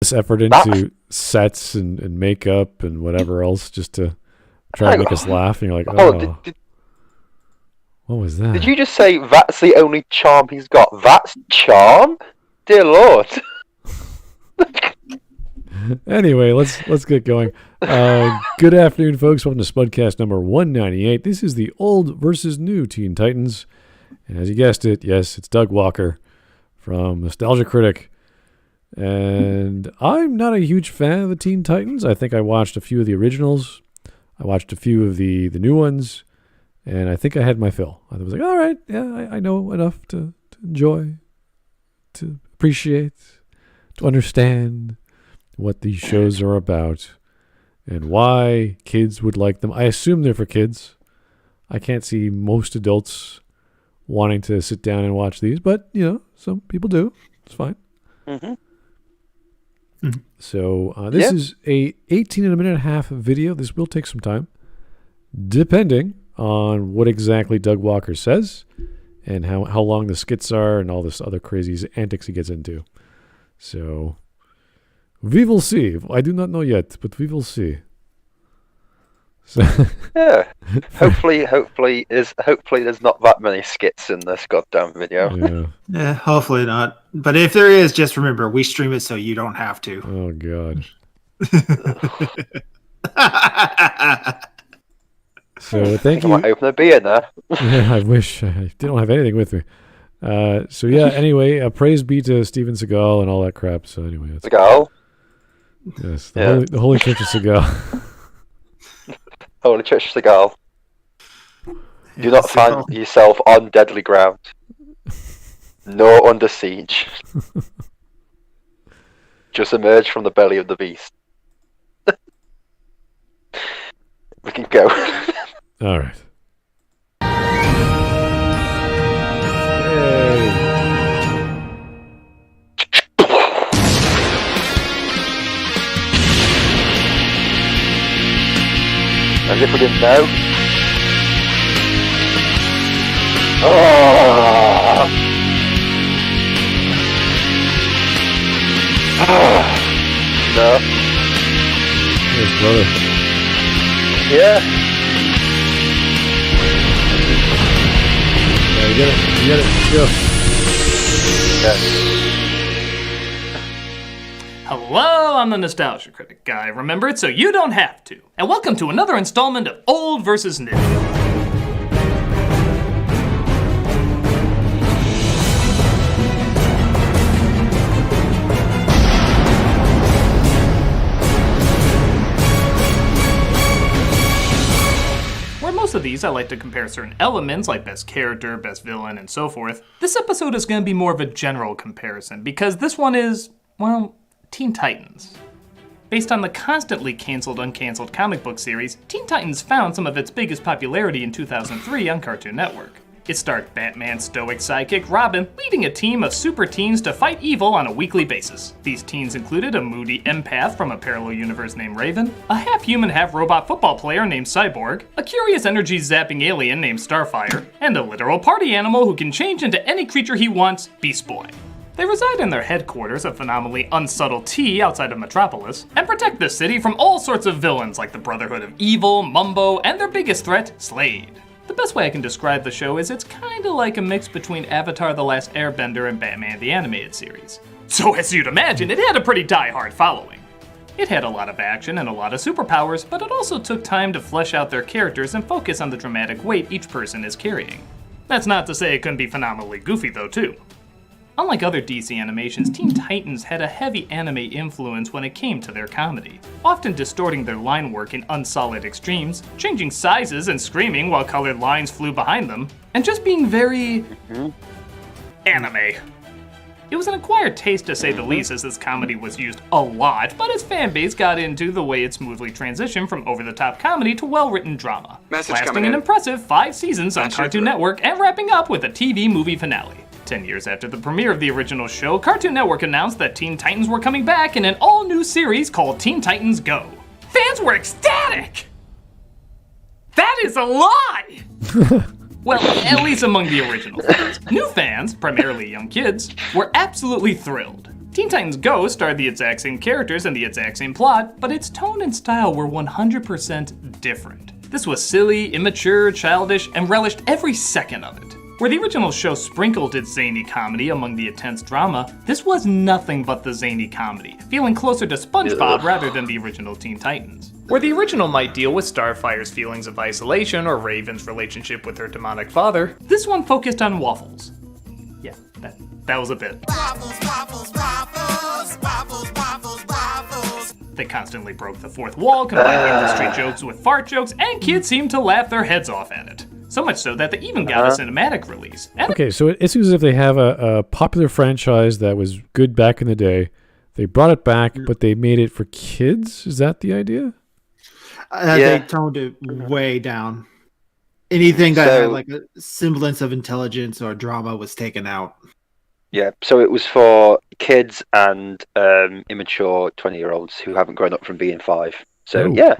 this effort into sets and makeup and whatever else just to try to make us laugh, and you're like, oh, what was that? Did you just say that's the only charm he's got? That's charm? Dear Lord. Anyway, let's get going. Good afternoon, folks. Welcome to Smudcast number 198. This is the old versus new Teen Titans. And as you guessed it, yes, it's Doug Walker from Nostalgia Critic. And I'm not a huge fan of the Teen Titans. I think I watched a few of the originals. I watched a few of the new ones. And I think I had my fill. I was like, all right, yeah, I know enough to enjoy, to appreciate, to understand what these shows are about and why kids would like them. I assume they're for kids. I can't see most adults wanting to sit down and watch these, but, some people do. It's fine. Mm-hmm. So this is a 18 and a minute and a half video. This will take some time, depending on what exactly Doug Walker says and how long the skits are and all this other crazy antics he gets into. So we will see. I do not know yet, but we will see. So yeah. Hopefully there's not that many skits in this goddamn video. Yeah, hopefully not. But if there is, just remember, we stream it so you don't have to. Oh, God. So thank you. I might open a beer now. Yeah, I wish I didn't have anything with me. Anyway, praise be to Steven Seagal and all that crap. So anyway, Seagal. Yes, the Holy Church of Seagal. Holy Church of Seagal. Do not find yourself on deadly ground, nor under siege. Just emerge from the belly of the beast. We can go. All right. Yay. As if we didn't know. Oh. No. Yes, brother. Yeah. Yeah, you get it. Go. Okay. Hello, I'm the Nostalgia Critic guy. Remember it so you don't have to. And welcome to another installment of Old versus New. Most of these I like to compare certain elements like best character, best villain, and so forth. This episode is going to be more of a general comparison because this one is, Teen Titans. Based on the constantly canceled comic book series, Teen Titans found some of its biggest popularity in 2003 on Cartoon Network. It starred Batman's stoic sidekick Robin leading a team of super teens to fight evil on a weekly basis. These teens included a moody empath from a parallel universe named Raven, a half-human, half-robot football player named Cyborg, a curious energy-zapping alien named Starfire, and a literal party animal who can change into any creature he wants, Beast Boy. They reside in their headquarters, a phenomenally unsubtle T outside of Metropolis, and protect the city from all sorts of villains like the Brotherhood of Evil, Mumbo, and their biggest threat, Slade. The best way I can describe the show is it's kinda like a mix between Avatar: The Last Airbender and Batman the Animated Series. So as you'd imagine, it had a pretty die-hard following. It had a lot of action and a lot of superpowers, but it also took time to flesh out their characters and focus on the dramatic weight each person is carrying. That's not to say it couldn't be phenomenally goofy though too. Unlike other DC animations, Teen Titans had a heavy anime influence when it came to their comedy, often distorting their line work in unsolid extremes, changing sizes and screaming while colored lines flew behind them, and just being very anime. It was an acquired taste to say the least, as this comedy was used a lot, but its fanbase got into the way it smoothly transitioned from over-the-top comedy to well-written drama, lasting an impressive 5 seasons on Cartoon Network and wrapping up with a TV movie finale. 10 years after the premiere of the original show, Cartoon Network announced that Teen Titans were coming back in an all-new series called Teen Titans Go. Fans were ecstatic! That is a lie! Well, at least among the original fans. New fans, primarily young kids, were absolutely thrilled. Teen Titans Go starred the exact same characters and the exact same plot, but its tone and style were 100% different. This was silly, immature, childish, and relished every second of it. Where the original show sprinkled its zany comedy among the intense drama, this was nothing but the zany comedy, feeling closer to SpongeBob rather than the original Teen Titans. Where the original might deal with Starfire's feelings of isolation or Raven's relationship with her demonic father, this one focused on Waffles. Yeah, that was a bit. Waffles, waffles, waffles, waffles, waffles, waffles. They constantly broke the fourth wall, combining industry jokes with fart jokes, and kids seemed to laugh their heads off at it. So much so that they even got a cinematic release. And Okay, so it seems as if they have a popular franchise that was good back in the day. They brought it back, but they made it for kids? Is that the idea? They toned it way down. Anything that had like a semblance of intelligence or drama was taken out. Yeah, so it was for kids and immature 20-year-olds who haven't grown up from being 5. So, yeah.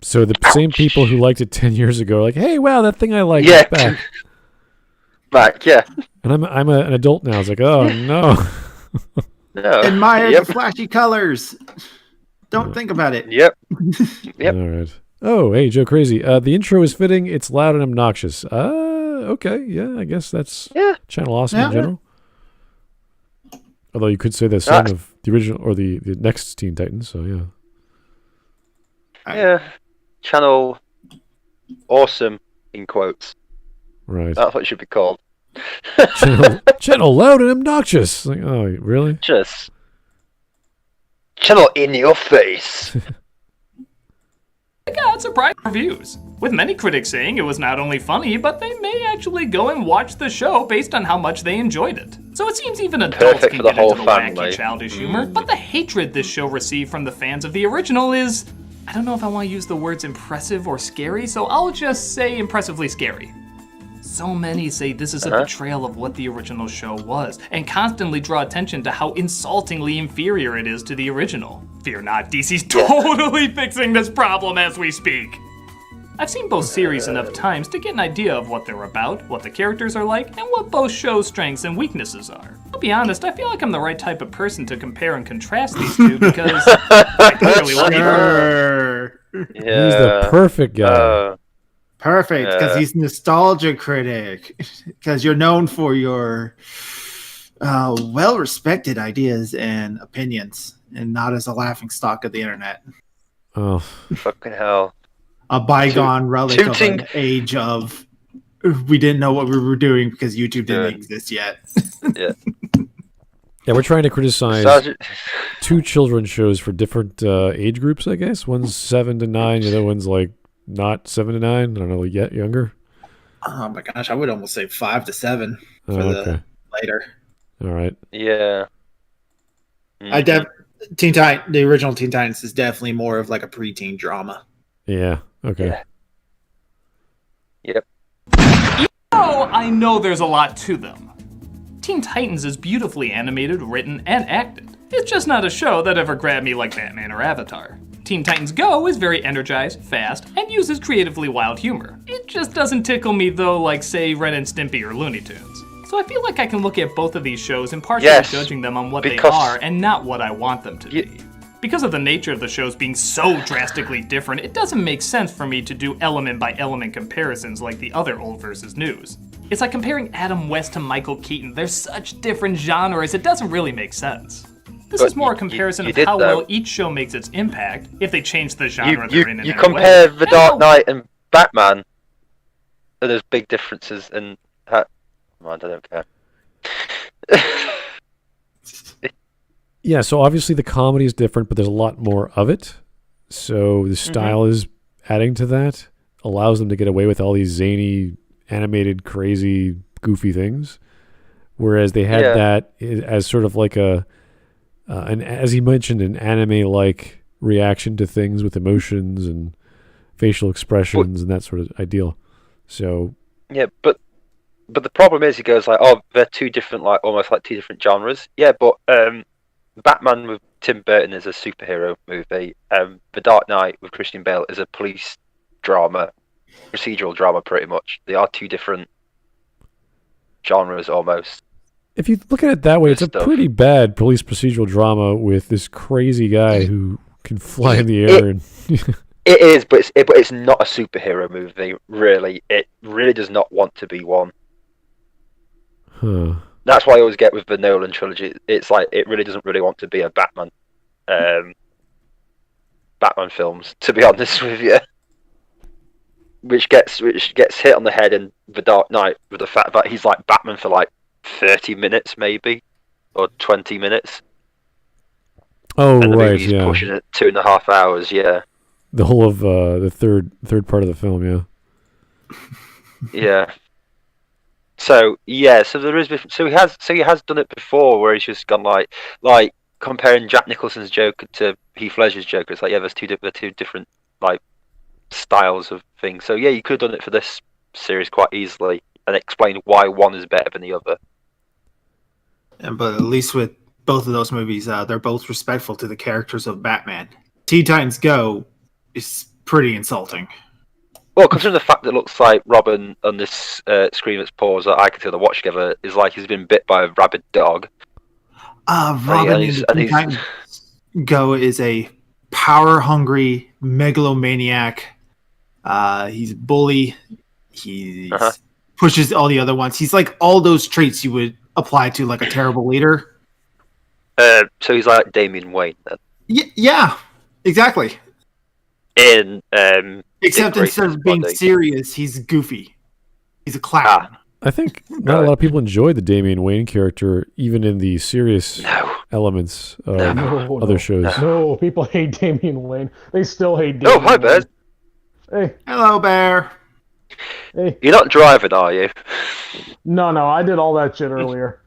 So the same people who liked it 10 years ago are like, hey, wow, that thing I liked Yeah. is back. Back, yeah. And I'm an adult now. It's like, oh, no. No. Admire the flashy colors. Don't think about it. Yep. Yep. All right. Oh, hey, Joe Crazy. The intro is fitting. It's loud and obnoxious. Okay. Yeah, I guess that's Channel Awesome in general. Although you could say the same of the original or the next Teen Titans. So, yeah. Yeah. Channel Awesome, in quotes. Right. That's what it should be called. Channel loud and obnoxious. Like, oh, really? Just channel in your face. it got surprising reviews, with many critics saying it was not only funny, but they may actually go and watch the show based on how much they enjoyed it. So it seems even adults Perfect can for the get into whole the family. wacky, childish humor, but the hatred this show received from the fans of the original is, I don't know if I want to use the words impressive or scary, so I'll just say impressively scary. So many say this is a betrayal of what the original show was, and constantly draw attention to how insultingly inferior it is to the original. Fear not, DC's totally fixing this problem as we speak. I've seen both series enough times to get an idea of what they're about, what the characters are like, and what both shows' strengths and weaknesses are. I'll be honest, I feel like I'm the right type of person to compare and contrast these two because I clearly love either. He's the perfect guy. Perfect, because he's nostalgia critic. Because you're known for your well-respected ideas and opinions, and not as a laughingstock of the internet. Oh, Fucking hell. A bygone relic of an age of we didn't know what we were doing because YouTube didn't exist yet. Yeah. Yeah, we're trying to criticize two children's shows for different age groups, I guess. One's 7 to 9, the other one's like not 7 to 9. I don't know, yet younger. Oh my gosh, I would almost say 5 to 7 for the later. All right. Yeah. The original Teen Titans is definitely more of like a preteen drama. Yeah. Okay. Yeah. Yep. Oh, I know there's a lot to them. Teen Titans is beautifully animated, written, and acted. It's just not a show that ever grabbed me like Batman or Avatar. Teen Titans Go is very energized, fast, and uses creatively wild humor. It just doesn't tickle me though like, say, Ren and Stimpy or Looney Tunes. So I feel like I can look at both of these shows and partially judging them on what they are and not what I want them to be. Because of the nature of the shows being so drastically different, it doesn't make sense for me to do element-by-element comparisons like the other old versus news. It's like comparing Adam West to Michael Keaton. They're such different genres, it doesn't really make sense. This is more a comparison of how well each show makes its impact, if they change the genre they're in You any compare way. The Dark Knight and Batman, and there's big differences in... I don't care. Yeah, so obviously the comedy is different, but there's a lot more of it. So the style is adding to that, allows them to get away with all these zany, animated, crazy, goofy things. Whereas they had that as sort of like as he mentioned, an anime-like reaction to things with emotions and facial expressions and that sort of ideal. So yeah, but the problem is, he goes like, oh, they're two different, like almost like two different genres. Yeah, but Batman with Tim Burton is a superhero movie. The Dark Knight with Christian Bale is a police drama, procedural drama, pretty much. They are two different genres almost. if you look at it that way, it's a Stuff. pretty bad police procedural drama with this crazy guy who can fly in the air. And It is, but it's not a superhero movie. Really, it really does not want to be one. huh. That's why I always get with the Nolan trilogy. It's like it really doesn't really want to be a Batman films, to be honest with you. Which gets hit on the head in The Dark Knight with the fact that he's like Batman for like 30 minutes maybe, or 20 minutes. Oh, And the right, movie's yeah. pushing it 2.5 hours, yeah. The whole of the third part of the film, yeah. Yeah. So there is. So he has done it before, where he's just gone like comparing Jack Nicholson's Joker to Heath Ledger's Joker. It's like there's two different like styles of things. So yeah, you could have done it for this series quite easily and explained why one is better than the other. But at least with both of those movies, they're both respectful to the characters of Batman. Teen Titans Go is pretty insulting. Well, considering the fact that it looks like Robin on this screen that's paused that I can see the watch together is like he's been bit by a rabid dog. Robin in the Teen Titans Go is a power-hungry megalomaniac. He's a bully. He pushes all the other ones. He's like all those traits you would apply to like a terrible leader. So he's like Damian Wayne then. Yeah, exactly. Except instead of being serious, he's goofy. He's a clown. I think not a lot of people enjoy the Damian Wayne character, even in the serious elements of other shows. No, people hate Damian Wayne. They still hate Damian Oh, hi, Wayne. Bear. Hey, Hello, Bear. hey. You're not driving, are you? No, I did all that shit earlier.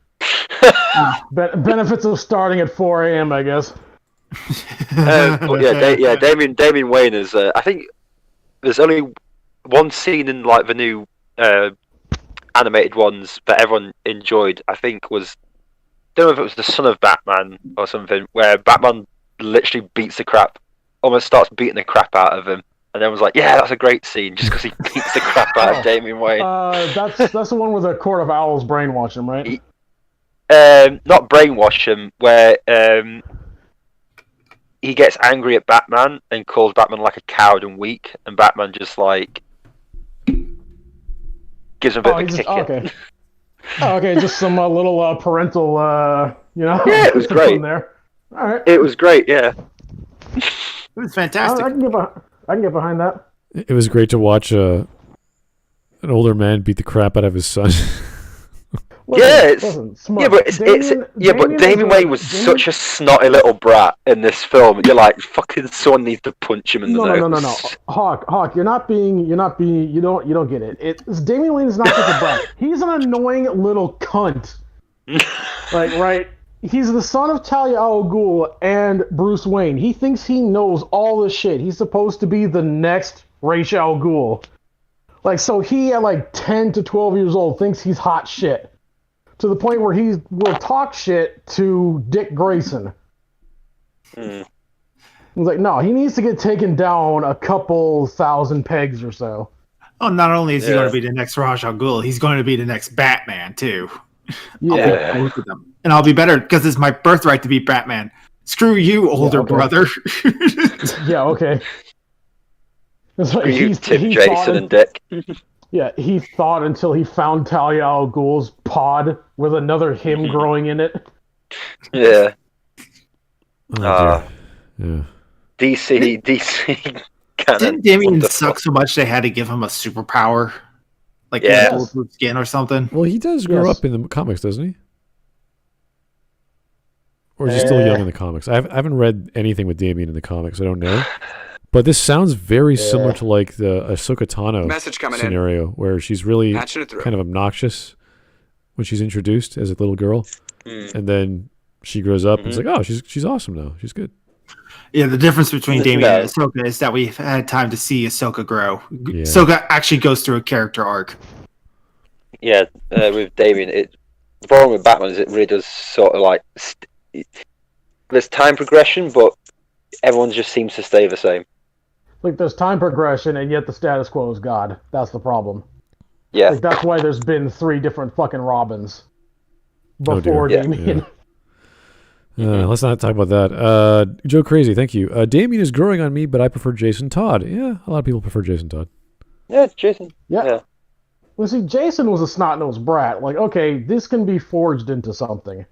Benefits of starting at 4 a.m., I guess. But yeah, Damian Wayne is. I think there's only one scene in like the new animated ones that everyone enjoyed. I think was, don't know if it was the Son of Batman or something, where Batman literally almost starts beating the crap out of him, and then was like, "Yeah, that's a great scene," just because he beats the crap out of Damian Wayne. That's the one where the Court of Owls brainwash him, right? Not brainwash him, where he gets angry at Batman and calls Batman like a coward and weak, and Batman just like gives him a bit of a kick. Okay. Okay, just some little parental, Yeah, it was great. There. All right. It was great, yeah. It was fantastic. I can get behind that. It was great to watch an older man beat the crap out of his son. Listen, Smudge, but Damian Wayne was such a snotty little brat in this film. You're like, fucking someone needs to punch him in the nose. No. Hawk, you don't get it. Damian Wayne is not such a brat. He's an annoying little cunt. Right? He's the son of Talia al Ghul and Bruce Wayne. He thinks he knows all this shit. He's supposed to be the next Ra's al Ghul. Like, so he at like 10 to 12 years old thinks he's hot shit. To the point where he will talk shit to Dick Grayson. He's like, no, he needs to get taken down a couple thousand pegs or so. Oh, not only is he going to be the next Ra's al Ghul, he's going to be the next Batman, too. Yeah. Both of them. And I'll be better because it's my birthright to be Batman. Screw you, older brother. Yeah, okay. It's like You, Tim, Jason, and Dick. Yeah, he thought until he found Talia al Ghul's pod with another him growing in it. Yeah. Oh, yeah. DC canon. Didn't Damian Wonderful. suck so much they had to give him a superpower? Like bulletproof skin or something? Well, he does grow up in the comics, doesn't he? Or is he still young in the comics? I haven't read anything with Damian in the comics. I don't know. But this sounds very similar to like the Ahsoka Tano scenario, where she's really kind of obnoxious when she's introduced as a little girl, and then she grows up and it's like, oh, she's awesome now. She's good. Yeah, the difference between Damian and Ahsoka is that we've had time to see Ahsoka grow. Yeah. Ahsoka actually goes through a character arc. Yeah, with Damian, the problem with Batman is it really does sort of like there's time progression, but everyone just seems to stay the same. Like, there's time progression, and yet the status quo is God. That's the problem. Yeah. Like, that's why there's been 3 different fucking Robins. before dear. Damien. Yeah. Let's not talk about that. Joe Crazy, thank you. Damien is growing on me, but I prefer Jason Todd. Yeah, a lot of people prefer Jason Todd. Yeah, it's Jason. Yeah. Yeah. Well, see, Jason was a snot-nosed brat. Like, okay, this can be forged into something.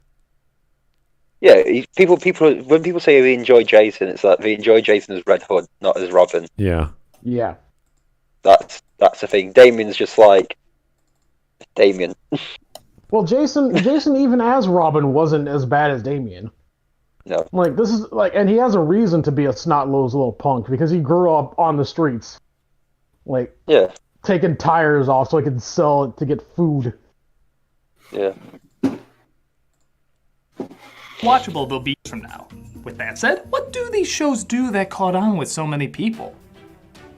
Yeah, people. When people say they enjoy Jason, it's like they enjoy Jason as Red Hood, not as Robin. Yeah. Yeah. That's the thing. Damien's just like Damien. Well, Jason even as Robin wasn't as bad as Damien. No. Like, this is like, and he has a reason to be a snot-nosed little punk because he grew up on the streets, like, Yeah. taking tires off so he could sell it to get food. Yeah. Watchable they'll be from now. With that said, what do these shows do that caught on with so many people?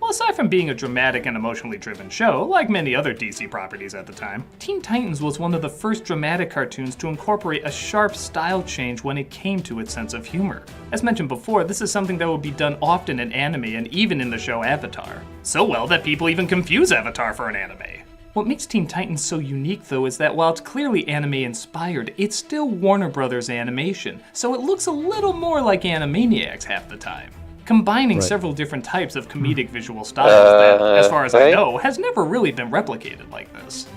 Well, aside from being a dramatic and emotionally driven show, like many other DC properties at the time, Teen Titans was one of the first dramatic cartoons to incorporate a sharp style change when it came to its sense of humor. As mentioned before, this is something that would be done often in anime and even in the show Avatar. So well that people even confuse Avatar for an anime. What makes Teen Titans so unique, though, is that while it's clearly anime-inspired, it's still Warner Brothers animation, so it looks a little more like Animaniacs half the time, combining several different types of comedic visual styles that, as far as I know, has never really been replicated like this.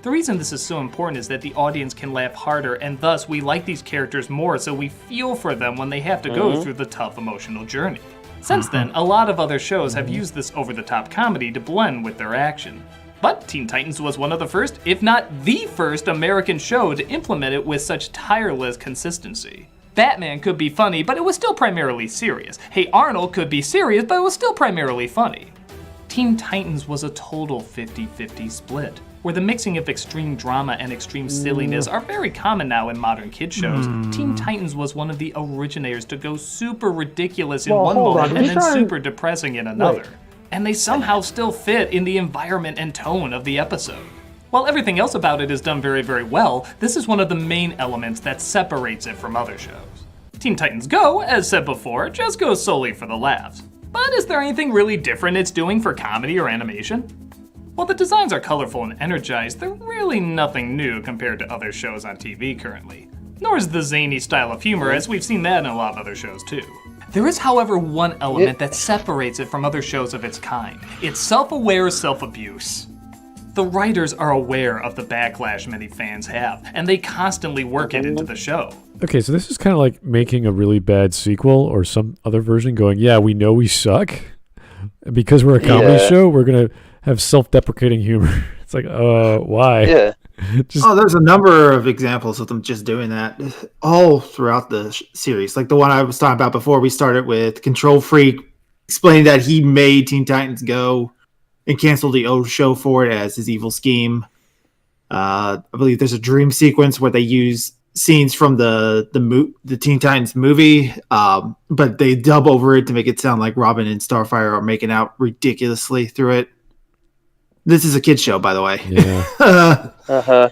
The reason this is so important is that the audience can laugh harder, and thus we like these characters more, so we feel for them when they have to go through the tough emotional journey. Since then, a lot of other shows have used this over-the-top comedy to blend with their action. But Teen Titans was one of the first, if not the first, American show to implement it with such tireless consistency. Batman could be funny, but it was still primarily serious. Hey Arnold could be serious, but it was still primarily funny. Teen Titans was a total 50-50 split, where the mixing of extreme drama and extreme silliness are very common now in modern kid shows. Teen Titans was one of the originators to go super ridiculous in one moment and then super depressing in another. And they somehow still fit in the environment and tone of the episode. While everything else about it is done very, very well, this is one of the main elements that separates it from other shows. Teen Titans Go, as said before, just goes solely for the laughs. But is there anything really different it's doing for comedy or animation? While the designs are colorful and energized, they're really nothing new compared to other shows on TV currently. Nor is the zany style of humor, as we've seen that in a lot of other shows too. There is, however, one element that separates it from other shows of its kind. It's self-aware self-abuse. The writers are aware of the backlash many fans have, and they constantly work it into the show. Okay, so this is kind of like making a really bad sequel or some other version going, yeah, we know we suck. And because we're a comedy show, we're going to have self-deprecating humor. It's like, why? Yeah. There's a number of examples of them just doing that all throughout the series. Like the one I was talking about before, we started with Control Freak explaining that he made Teen Titans Go and canceled the old show for it as his evil scheme. I believe there's a dream sequence where they use scenes from the Teen Titans movie, but they dub over it to make it sound like Robin and Starfire are making out ridiculously through it. This is a kid's show, by the way. Yeah.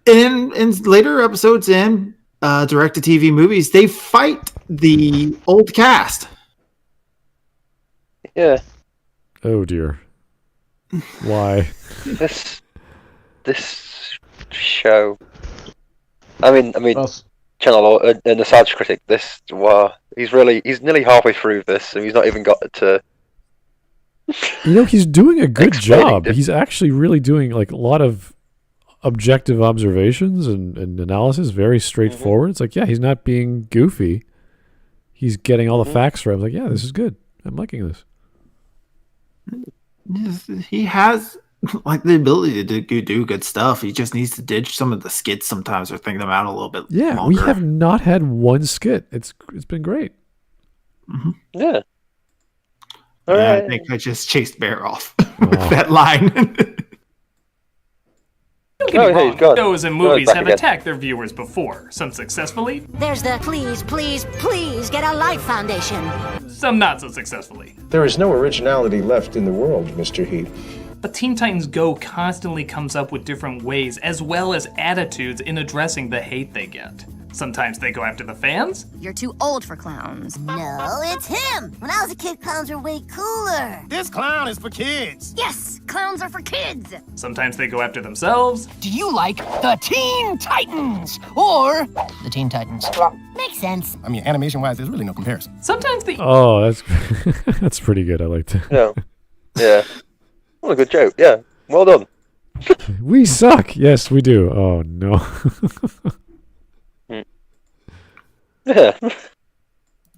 In later episodes in direct-to-TV movies, they fight the old cast. Yeah. Oh dear. Why? This show. I mean, Channel and the Sarge Critic. He's nearly halfway through this, and he's not even got to. You know, he's doing a good job. He's actually really doing like a lot of objective observations and analysis, very straightforward. It's like, yeah, he's not being goofy. He's getting all the facts right. I'm like, yeah, this is good. I'm liking this. He has like the ability to do good stuff. He just needs to ditch some of the skits sometimes or think them out a little bit longer. We have not had one skit. It's been great. Yeah. I think I just chased Bear off with that line. Don't get me wrong, shows and movies have attacked their viewers before. Some successfully. There's the please, please, please get a life foundation. Some not so successfully. There is no originality left in the world, Mr. Heat. But Teen Titans Go constantly comes up with different ways as well as attitudes in addressing the hate they get. Sometimes they go after the fans. You're too old for clowns. No, it's him. When I was a kid, clowns were way cooler. This clown is for kids. Yes, clowns are for kids. Sometimes they go after themselves. Do you like the Teen Titans or the Teen Titans? Makes sense. I mean, animation-wise, there's really no comparison. Sometimes they... Oh, that's pretty good. I liked it. Yeah. Yeah. What a good joke. Yeah. Well done. We suck. Yes, we do. Oh, no. Yeah.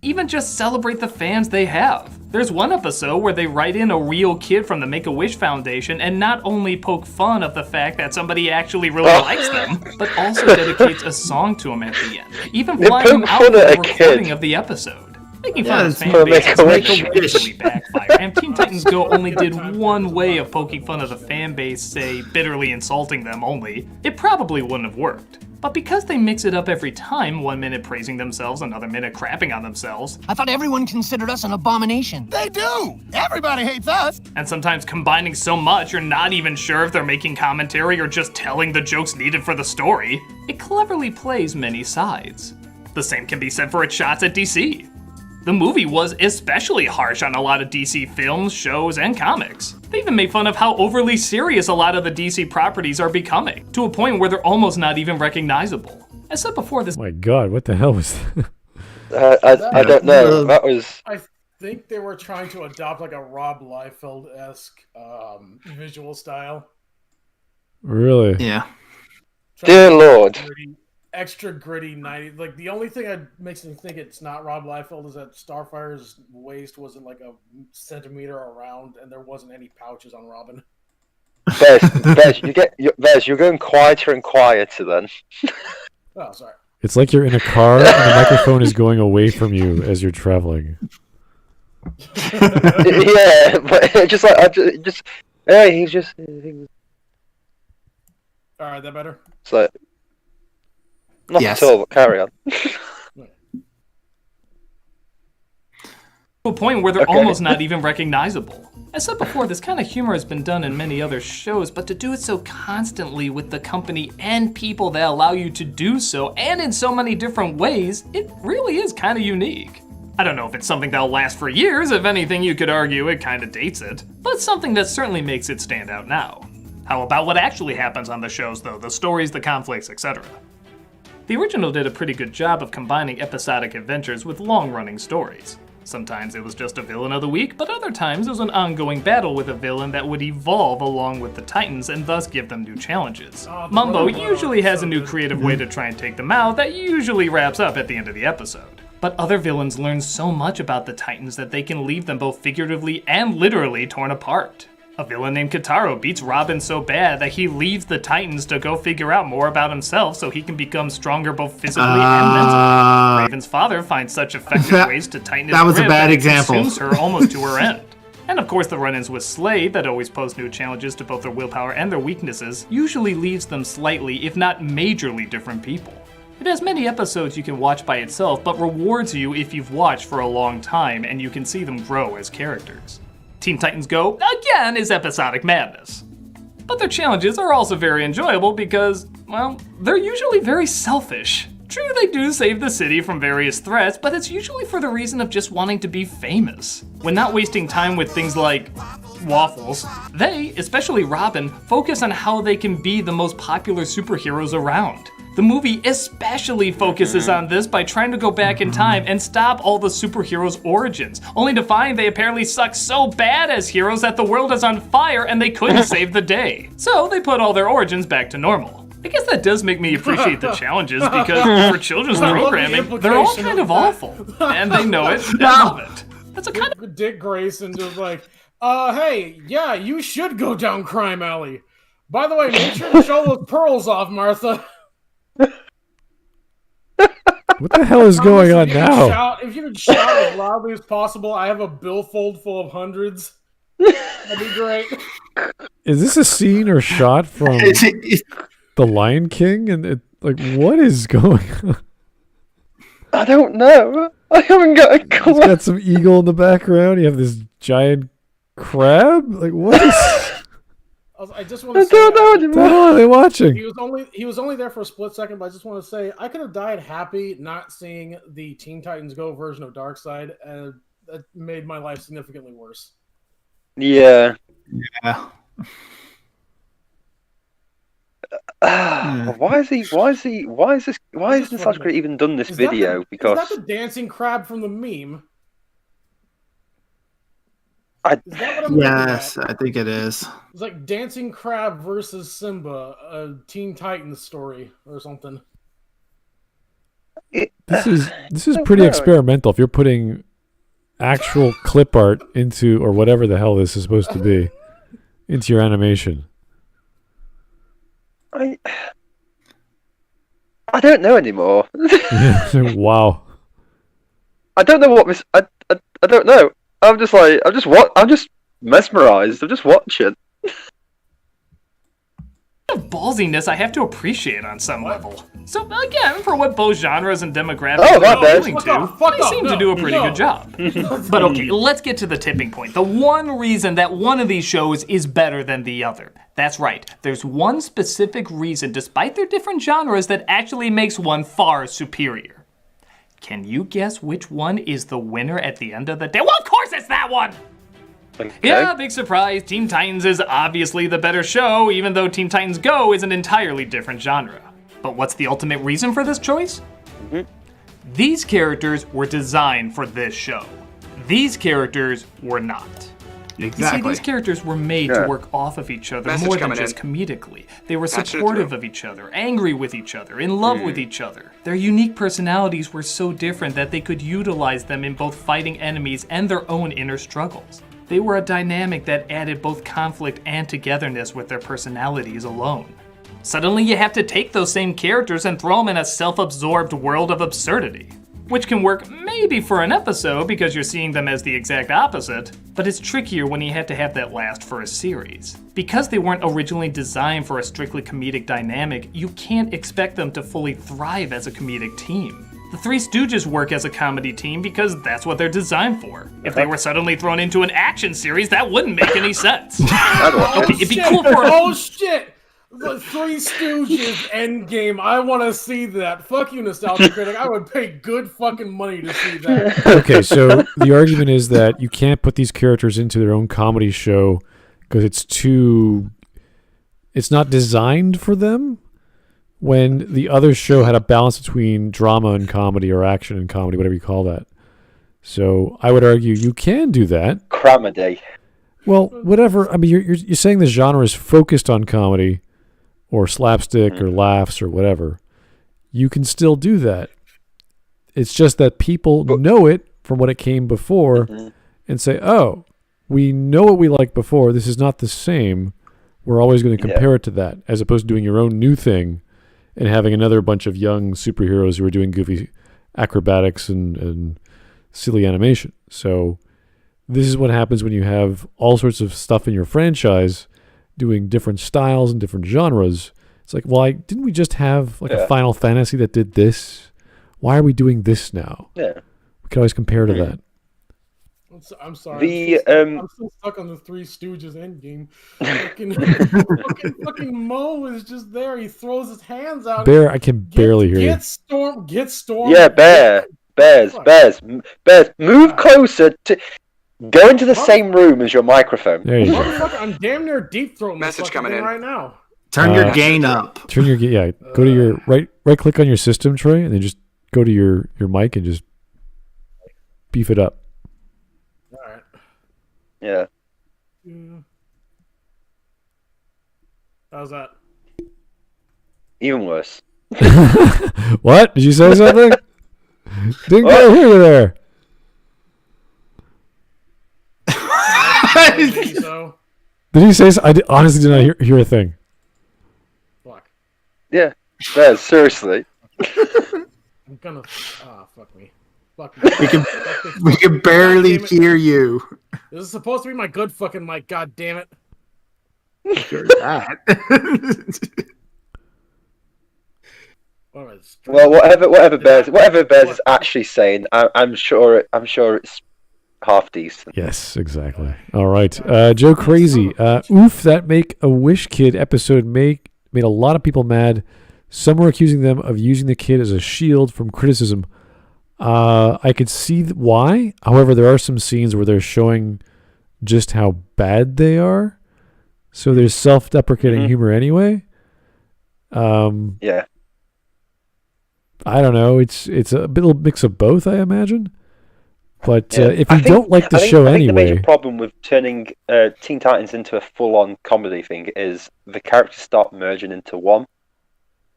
even just celebrate the fans they have. There's one episode where they write in a real kid from the Make-A-Wish Foundation and not only poke fun of the fact that somebody actually really likes them, but also dedicates a song to him at the end, even flying him out for the recording of the episode. Making fun of fan base will usually backfire, and Teen Titans Go only did one way of poking fun of the fan base, say, bitterly insulting them only. It probably wouldn't have worked. But because they mix it up every time, 1 minute praising themselves, another minute crapping on themselves. I thought everyone considered us an abomination. They do! Everybody hates us! And sometimes combining so much you're not even sure if they're making commentary or just telling the jokes needed for the story. It cleverly plays many sides. The same can be said for its shots at DC. The movie was especially harsh on a lot of DC films, shows, and comics. They even made fun of how overly serious a lot of the DC properties are becoming, to a point where they're almost not even recognizable. As said before, this— My God, what the hell was that? I don't know. That was... I think they were trying to adopt like a Rob Liefeld-esque visual style. Really? Yeah. Dear Lord. Extra gritty 90s. Like, the only thing that makes me think it's not Rob Liefeld is that Starfire's waist wasn't like a centimeter around, and there wasn't any pouches on Robin. Vez, you're going quieter and quieter then. Oh, sorry. It's like you're in a car and the microphone is going away from you as you're traveling. Yeah, but just like he's just. All right, that better? It's like. Not Yes. at all, but carry on. to a point where they're almost not even recognizable. As said before, this kind of humor has been done in many other shows, but to do it so constantly with the company and people that allow you to do so, and in so many different ways, it really is kind of unique. I don't know if it's something that'll last for years. If anything, you could argue it kind of dates it, but it's something that certainly makes it stand out now. How about what actually happens on the shows, though? The stories, the conflicts, etc. The original did a pretty good job of combining episodic adventures with long-running stories. Sometimes it was just a villain of the week, but other times it was an ongoing battle with a villain that would evolve along with the Titans and thus give them new challenges. Mumbo usually has a new creative way to try and take them out that usually wraps up at the end of the episode. But other villains learn so much about the Titans that they can leave them both figuratively and literally torn apart. A villain named Kitaro beats Robin so bad that he leaves the Titans to go figure out more about himself so he can become stronger both physically and mentally. Raven's father finds such effective ways to tighten his that was grip a bad that it example. consumes her almost to her end. And of course the run-ins with Slade that always pose new challenges to both their willpower and their weaknesses usually leaves them slightly, if not majorly different people. It has many episodes you can watch by itself, but rewards you if you've watched for a long time and you can see them grow as characters. Teen Titans Go, again, is episodic madness. But their challenges are also very enjoyable because, well, they're usually very selfish. True, they do save the city from various threats, but it's usually for the reason of just wanting to be famous. When not wasting time with things like waffles, they, especially Robin, focus on how they can be the most popular superheroes around. The movie especially focuses on this by trying to go back in time and stop all the superheroes' origins, only to find they apparently suck so bad as heroes that the world is on fire and they couldn't save the day. So they put all their origins back to normal. I guess that does make me appreciate the challenges because for children's programming, they're all kind of awful. And they know it and love it. That's a kind of Dick Grayson just like, hey, yeah, you should go down crime alley. By the way, make sure to show those pearls off, Martha. What the hell is going on now? If you could shout as loudly as possible, I have a billfold full of hundreds. That'd be great. Is this a scene or shot from The Lion King? And what is going on? I don't know. I haven't got a clue. It's got some eagle in the background. You have this giant crab. Like, what is? I just want to say, What the hell are they watching? He was only there for a split second, but I just want to say I could have died happy not seeing the Teen Titans Go version of Darkseid, and that made my life significantly worse. Yeah. Yeah. Why has Nostalgia Critic even done this video? Is Because that the dancing crab from the meme? I, Is that what I'm looking Yes, at? I think it is. It's like Dancing Crab versus Simba, a Teen Titans story or something. This is pretty experimental. If you're putting actual clip art into, or whatever the hell this is supposed to be, into your animation. I don't know anymore. Wow. I don't know what this. I don't know. I'm just mesmerized. I'm just watching. Ballsiness I have to appreciate on some level. So again, for what both genres and demographics my are bad. appealing to, they seem to do a pretty good job. But okay, let's get to the tipping point. The one reason that one of these shows is better than the other. That's right. There's one specific reason, despite their different genres, that actually makes one far superior. Can you guess which one is the winner at the end of the day? Well, of course it's that one! Okay. Yeah, big surprise. Teen Titans is obviously the better show, even though Teen Titans Go is an entirely different genre. But what's the ultimate reason for this choice? These characters were designed for this show. These characters were not. Exactly. You see, these characters were made to work off of each other more than just comedically. They were supportive of each other, angry with each other, in love with each other. Their unique personalities were so different that they could utilize them in both fighting enemies and their own inner struggles. They were a dynamic that added both conflict and togetherness with their personalities alone. Suddenly you have to take those same characters and throw them in a self-absorbed world of absurdity. Which can work maybe for an episode because you're seeing them as the exact opposite, but it's trickier when you have to have that last for a series. Because they weren't originally designed for a strictly comedic dynamic, you can't expect them to fully thrive as a comedic team. The Three Stooges work as a comedy team because that's what they're designed for. If they were suddenly thrown into an action series, that wouldn't make any sense. It'd be cool for Oh shit! The Three Stooges Endgame. I want to see that. Fuck you, Nostalgia Critic. I would pay good fucking money to see that. Okay, so the argument is that you can't put these characters into their own comedy show because it's not designed for them, when the other show had a balance between drama and comedy, or action and comedy, whatever you call that. So I would argue you can do that. Cramedy. Well, whatever. I mean, you're saying the genre is focused on comedy or slapstick or laughs or whatever. You can still do that. It's just that people know it from what it came before and say, oh, we know what we liked before. This is not the same. We're always going to compare it to that, as opposed to doing your own new thing and having another bunch of young superheroes who are doing goofy acrobatics and silly animation. So this is what happens when you have all sorts of stuff in your franchise doing different styles and different genres. It's like, well, didn't we just have a Final Fantasy that did this? Why are we doing this now? Yeah. We could always compare to that. I'm sorry. I'm still stuck on the Three Stooges Endgame. fucking Mo is just there. He throws his hands out. Bear, I can barely hear you. Get Storm. Yeah, Bears. Move closer to. Go into the same room as your microphone. There you go. I'm damn near deep throating Message coming in right now. Turn your gain up. Go to your right click on your system tray, and then just go to your mic and just beef it up. All right. Yeah. How's that? Even worse. What? Did you say something? Didn't go here or there. So. Did he say so? I honestly did not hear a thing. Fuck. Yeah. Bears, seriously. I'm gonna. Fuck me. Fuck me. We can barely hear you. This is supposed to be my good fucking mic. God damn it. Sure that. Well, whatever Bears is actually saying, I'm sure it's half decent. Yes, exactly. All right. Joe Crazy. Oof, that Make-A-Wish Kid episode made a lot of people mad. Some were accusing them of using the kid as a shield from criticism. I could see why. However, there are some scenes where they're showing just how bad they are. So there's self-deprecating humor anyway. Yeah. I don't know. It's a little mix of both, I imagine. But if you don't like the show anyway... the major problem with turning Teen Titans into a full-on comedy thing is the characters start merging into one.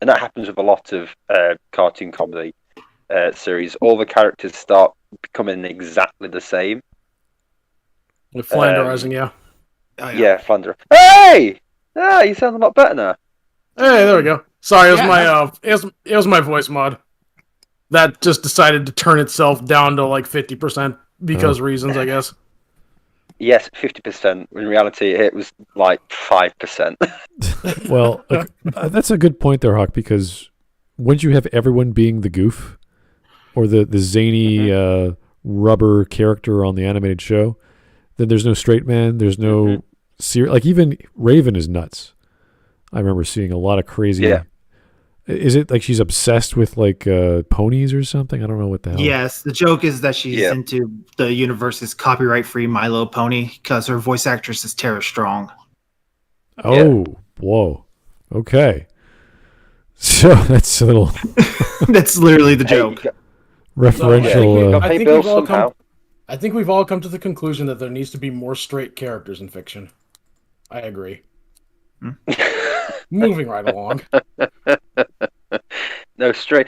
And that happens with a lot of cartoon comedy series. All the characters start becoming exactly the same. With Flanderizing, yeah. Oh, yeah, Flander. Hey! Ah, you sound a lot better now. Hey, there we go. Sorry, it was my voice mod. That just decided to turn itself down to like 50% because reasons, I guess. Yes, 50%. In reality, it was like 5%. Well, that's a good point there, Hawk, because wouldn't you have everyone being the goof or the zany rubber character on the animated show? Then there's no straight man. There's no like even Raven is nuts. I remember seeing a lot of crazy. Yeah. Is it like she's obsessed with like ponies or something? I don't know what the hell. Yes, the joke is that she's into the universe's copyright-free Milo pony because her voice actress is Tara Strong. Oh, whoa. Okay. So that's a little... That's literally the joke. Referential... I think we've all come to the conclusion that there needs to be more straight characters in fiction. I agree. Moving right along. No, straight.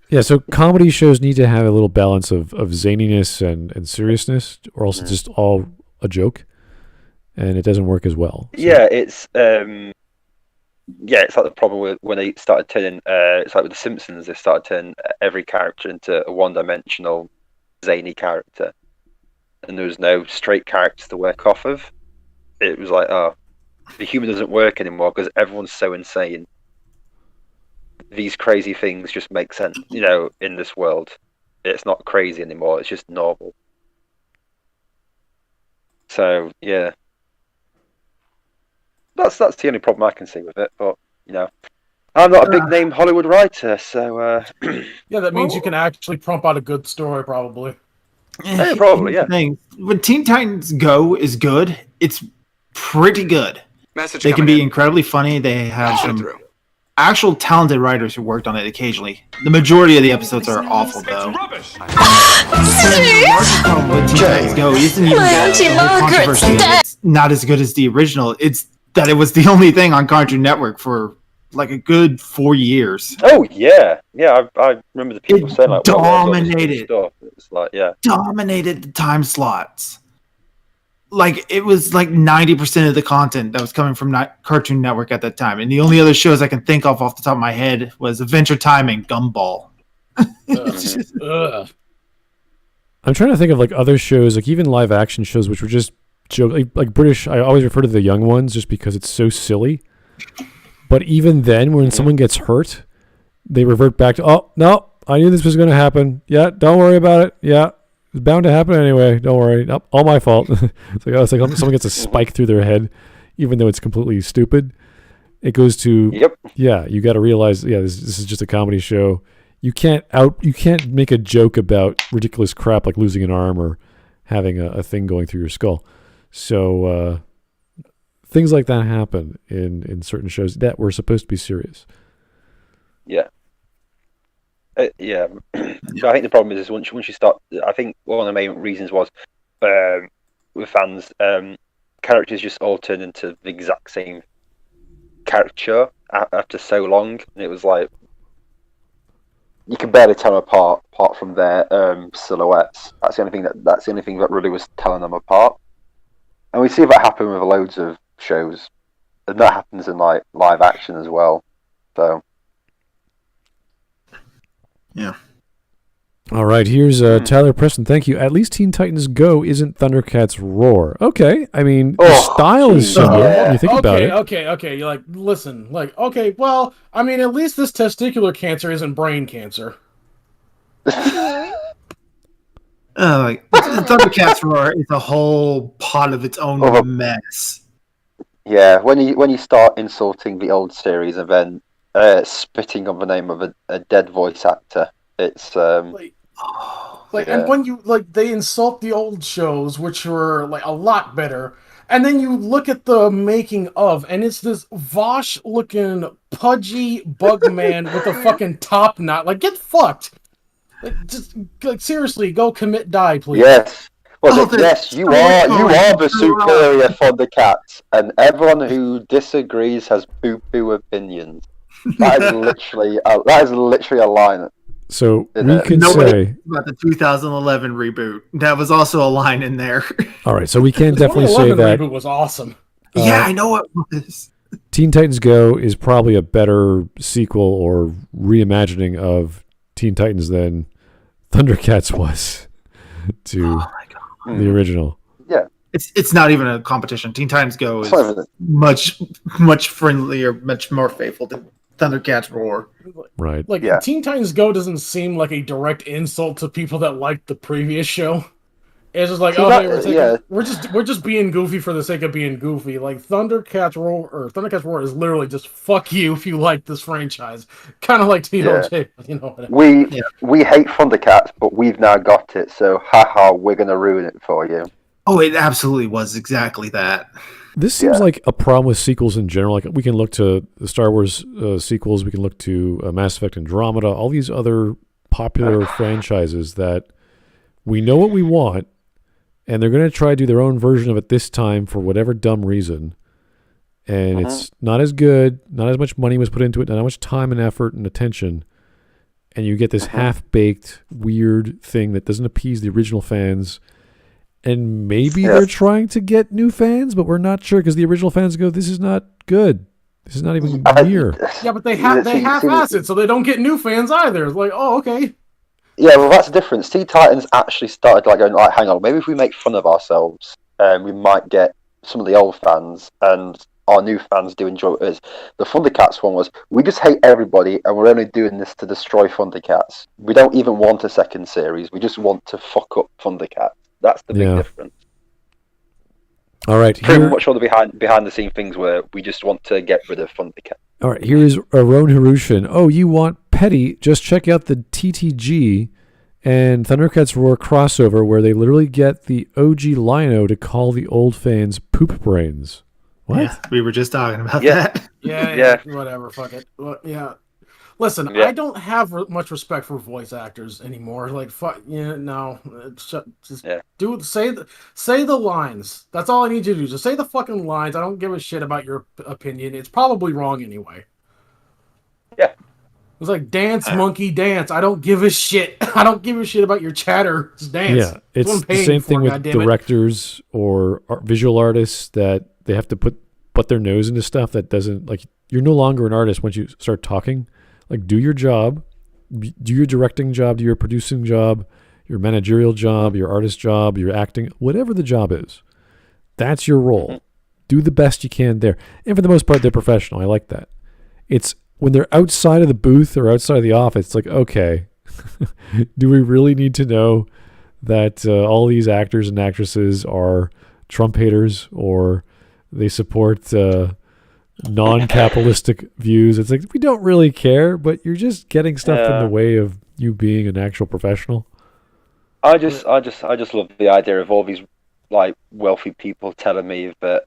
Yeah, so comedy shows need to have a little balance of zaniness and seriousness, or else it's just all a joke, and it doesn't work as well. So. Yeah, it's like the problem with when they started turning. It's like with the Simpsons, they started turning every character into a one-dimensional, zany character, and there was no straight characters to work off of. It was like, oh, the humor doesn't work anymore because everyone's so insane. These crazy things just make sense, in this world. It's not crazy anymore, it's just normal. So, yeah. That's the only problem I can see with it, but, I'm not a big name Hollywood writer, so... Yeah, that means you can actually prompt out a good story, probably. Yeah, probably, yeah. When Teen Titans Go is good, it's pretty good. They can be incredibly funny. They have some actual talented writers who worked on it occasionally. The majority of the episodes are awful, though. The largest problem with Teen Titans Go isn't even the controversy. It's not as good as the original. It's that it was the only thing on Cartoon Network for like a good 4 years. Oh yeah, I remember the people saying like dominated. It's like dominated the time slots. Like it was like 90% of the content that was coming from Cartoon Network at that time, and the only other shows I can think of off the top of my head was Adventure Time and Gumball. I'm trying to think of like other shows, like even live action shows, which were just joke like British. I always refer to the young ones just because it's so silly. But even then, when someone gets hurt, they revert back to, oh no, I knew this was going to happen. Yeah, don't worry about it. Yeah. It's bound to happen anyway. Don't worry. Nope, all my fault. It's like someone gets a spike through their head, even though it's completely stupid. It goes to yeah. You got to realize, this is just a comedy show. You can't make a joke about ridiculous crap like losing an arm or having a thing going through your skull. So things like that happen in certain shows that were supposed to be serious. Yeah. So I think the problem is once you start, I think one of the main reasons was with fans, characters just all turn into the exact same caricature after so long, and it was like you can barely tell them apart from their silhouettes. That's the only thing that really was telling them apart, and we see that happen with loads of shows, and that happens in like live action as well. So. Yeah. All right, here's Tyler Preston. Thank you. At least Teen Titans Go isn't Thundercats Roar. Okay, I mean, the style is similar when you think about it. Okay. You're like, listen, like, okay, well, I mean, at least this testicular cancer isn't brain cancer. Thundercats Roar is a whole pot of its own mess. Yeah, when you start insulting the old series and then spitting on the name of a dead voice actor, it's and when you they insult the old shows, which were like a lot better, and then you look at the making of, and it's this Vosh looking pudgy bug man with a fucking top knot. Like, get fucked. Seriously, go commit die, please. Yes. Well, yes, you are the superior Thundercats, and everyone who disagrees has poo-poo opinions. That is literally a line. So we can say about the 2011 reboot. That was also a line in there. All right, so we can definitely say that reboot was awesome. Yeah, I know it was. Teen Titans Go is probably a better sequel or reimagining of Teen Titans than Thundercats was to the original. Yeah, it's not even a competition. Teen Titans Go is much friendlier, much more faithful than Thundercats Roar. Right. Teen Titans Go doesn't seem like a direct insult to people that liked the previous show. It's just like, we're just being goofy for the sake of being goofy. Like Thundercats Roar is literally just fuck you if you like this franchise. Kind of like TOJ, you know what I mean? We hate Thundercats, but we've now got it, so haha, we're gonna ruin it for you. Oh, it absolutely was exactly that. This seems like a problem with sequels in general. Like, we can look to the Star Wars sequels, we can look to Mass Effect Andromeda, all these other popular franchises that we know what we want, and they're going to try to do their own version of it this time for whatever dumb reason. And it's not as good, not as much money was put into it, not as much time and effort and attention. And you get this half-baked, weird thing that doesn't appease the original fans. And maybe they're trying to get new fans, but we're not sure because the original fans go, "This is not good. This is not even near." Yeah, but they half-ass it, so they don't get new fans either. It's like, oh, okay. Yeah, well, that's the difference. Teen Titans actually started going, hang on, maybe if we make fun of ourselves, we might get some of the old fans, and our new fans do enjoy it. The Thundercats one was, we just hate everybody, and we're only doing this to destroy Thundercats. We don't even want a second series. We just want to fuck up Thundercats. That's the big difference. All right. Pretty much all the behind the scene things where we just want to get rid of Thundercats. All right, here is Ron Hirushin. Oh, you want petty? Just check out the TTG and Thundercats Roar crossover where they literally get the OG Lion-O to call the old fans poop brains. What? Yeah, we were just talking about that. Yeah, whatever, fuck it. Well, yeah. Listen, I don't have much respect for voice actors anymore. Like, fuck, no. Say the lines. That's all I need you to do. Just say the fucking lines. I don't give a shit about your opinion. It's probably wrong anyway. Yeah. It's like, dance, monkey, dance. I don't give a shit. I don't give a shit about your chatter. Just dance. Yeah, it's the same thing with directors or visual artists that they have to put their nose into stuff that doesn't, like, you're no longer an artist once you start talking. Like, do your job, do your directing job, do your producing job, your managerial job, your artist job, your acting, whatever the job is. That's your role. Do the best you can there. And for the most part, they're professional. I like that. It's when they're outside of the booth or outside of the office, it's like, okay, do we really need to know that all these actors and actresses are Trump haters or they support non-capitalistic views? It's like, we don't really care, but you're just getting stuff in the way of you being an actual professional. I just love the idea of all these like wealthy people telling me that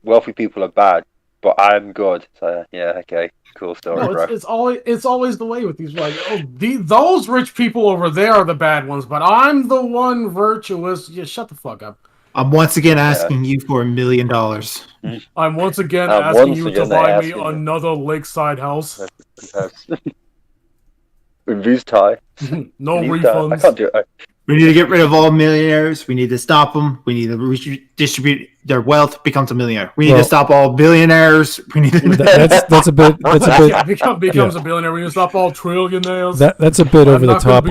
wealthy people are bad, but I'm good. So yeah, okay, cool story, bro. It's always the way with these, like, those rich people over there are the bad ones, but I'm the one virtuous. Yeah, shut the fuck up. I'm once again asking you for $1 million. I'm once again asking you to buy me another lakeside house. Reviews tie. No refunds. I can't do it. We need to get rid of all millionaires. We need to stop them. We need to redistribute their wealth. Becomes a millionaire. We need to stop all billionaires. We need to. That's a bit. Becomes a billionaire. We need to stop all trillionaires. That's a bit over the top.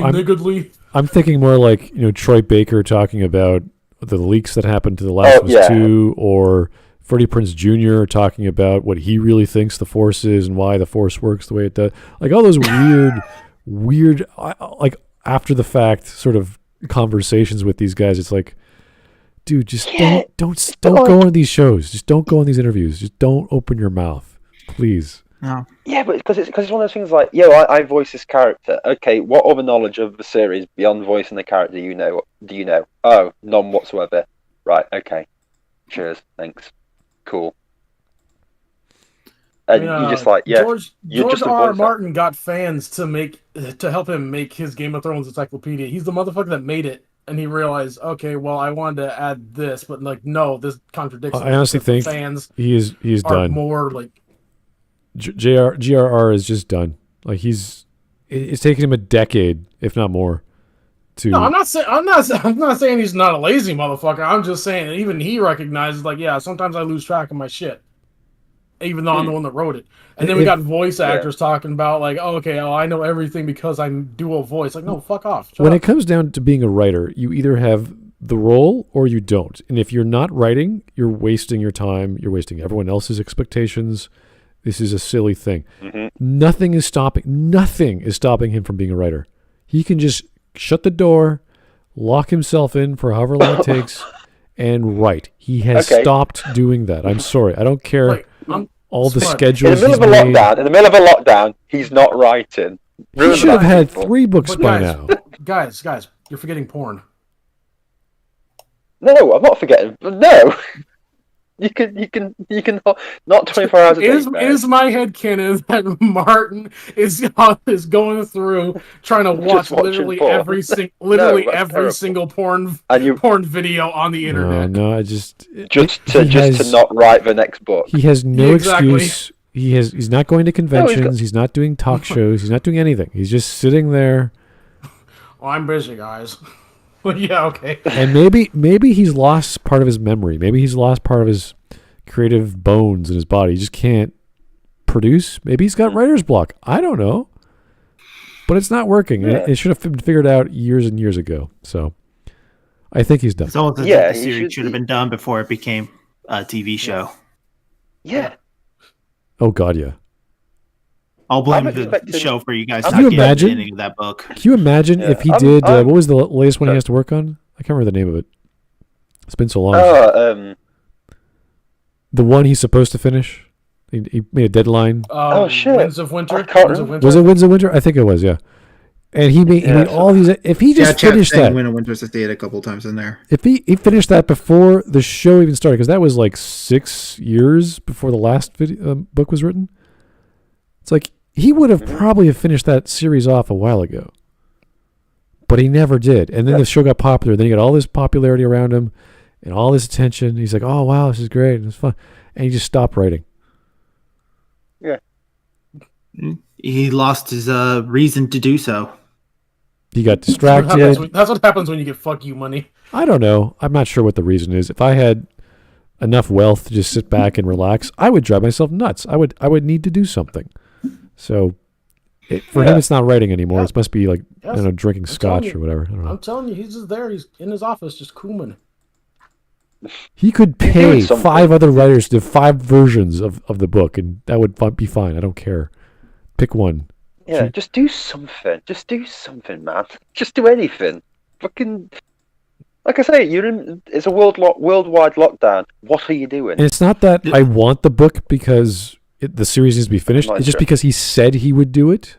I'm thinking more like Troy Baker talking about the leaks that happened to The Last of Us 2, or Freddie Prinze Jr. talking about what he really thinks the Force is and why the Force works the way it does. Like all those weird, like after the fact sort of conversations with these guys. It's like, dude, just don't go on these shows. Just don't go on these interviews. Just don't open your mouth, please. No. Yeah, but because it's one of those things like, I voice this character. Okay, what other knowledge of the series beyond voicing the character do you know? Oh, none whatsoever. Right, okay. Cheers, thanks. Cool. And you're just like, George just R. Martin got fans to help him make his Game of Thrones encyclopedia. He's the motherfucker that made it, and he realized, okay, well, I wanted to add this, but like, no, this contradicts. I honestly think fans he's done. More like GRR is just done. Like it's taken him a decade, if not more. No, I'm not saying he's not a lazy motherfucker. I'm just saying that even he recognizes, like, yeah, sometimes I lose track of my shit, even though I'm the one that wrote it. And then we got voice actors talking about, like, I know everything because I do a voice. Like, no, fuck off. When it comes down to being a writer, you either have the role or you don't. And if you're not writing, you're wasting your time. You're wasting everyone else's expectations. This is a silly thing. Mm-hmm. Nothing is stopping him from being a writer. He can just shut the door, lock himself in for however long it takes, and write. He has stopped doing that. I'm sorry. I don't care all the schedules. In the middle of a lockdown, he's not writing. He should have had 3 books by now. Guys, you're forgetting porn. No, I'm not forgetting. No. You can not 24 hours a day. Is my headcanon that Martin is going through trying to watch literally every single porn video on the internet? No, I just to not write the next book. He has no excuse. He's not going to conventions. He's not doing talk shows. He's not doing anything. He's just sitting there. Oh, I'm busy, guys. Well, yeah, okay. And maybe he's lost part of his memory. Maybe he's lost part of his creative bones in his body. He just can't produce. Maybe he's got writer's block. I don't know. But it's not working. Yeah. It should have been figured out years and years ago. So I think he's done. It's almost as if the series should have been done before it became a TV show. Yeah. Oh, God, yeah. I'll blame the show for you guys not getting the ending of that book. Can you imagine if he did... what was the latest one he has to work on? I can't remember the name of it. It's been so long. The one he's supposed to finish? He made a deadline. Shit. Winds of Winter? Was it Winds of Winter? I think it was, yeah. And he made all these... If he just finished that... Wind of Winter stayed a couple times in there. If he finished that before the show even started, because that was like 6 years before the last book was written. It's like... He would have probably have finished that series off a while ago. But he never did. And then the show got popular. Then he got all this popularity around him and all this attention. He's like, oh, wow, this is great. It's fun. And he just stopped writing. Yeah. He lost his reason to do so. He got distracted. That's what happens when you get fuck you money. I don't know. I'm not sure what the reason is. If I had enough wealth to just sit back and relax, I would drive myself nuts. I would need to do something. So, for him, it's not writing anymore. It must be like, I don't know, drinking scotch or whatever. I don't know. I'm telling you, he's just there. He's in his office just cooming. He could pay 5 other writers to do 5 versions of the book, and that would be fine. I don't care. Pick one. Yeah, just do something. Just do something, man. Just do anything. Fucking... Like I say, it's a worldwide lockdown. What are you doing? And it's not that I want the book because... the series needs to be finished. It's just because he said he would do it,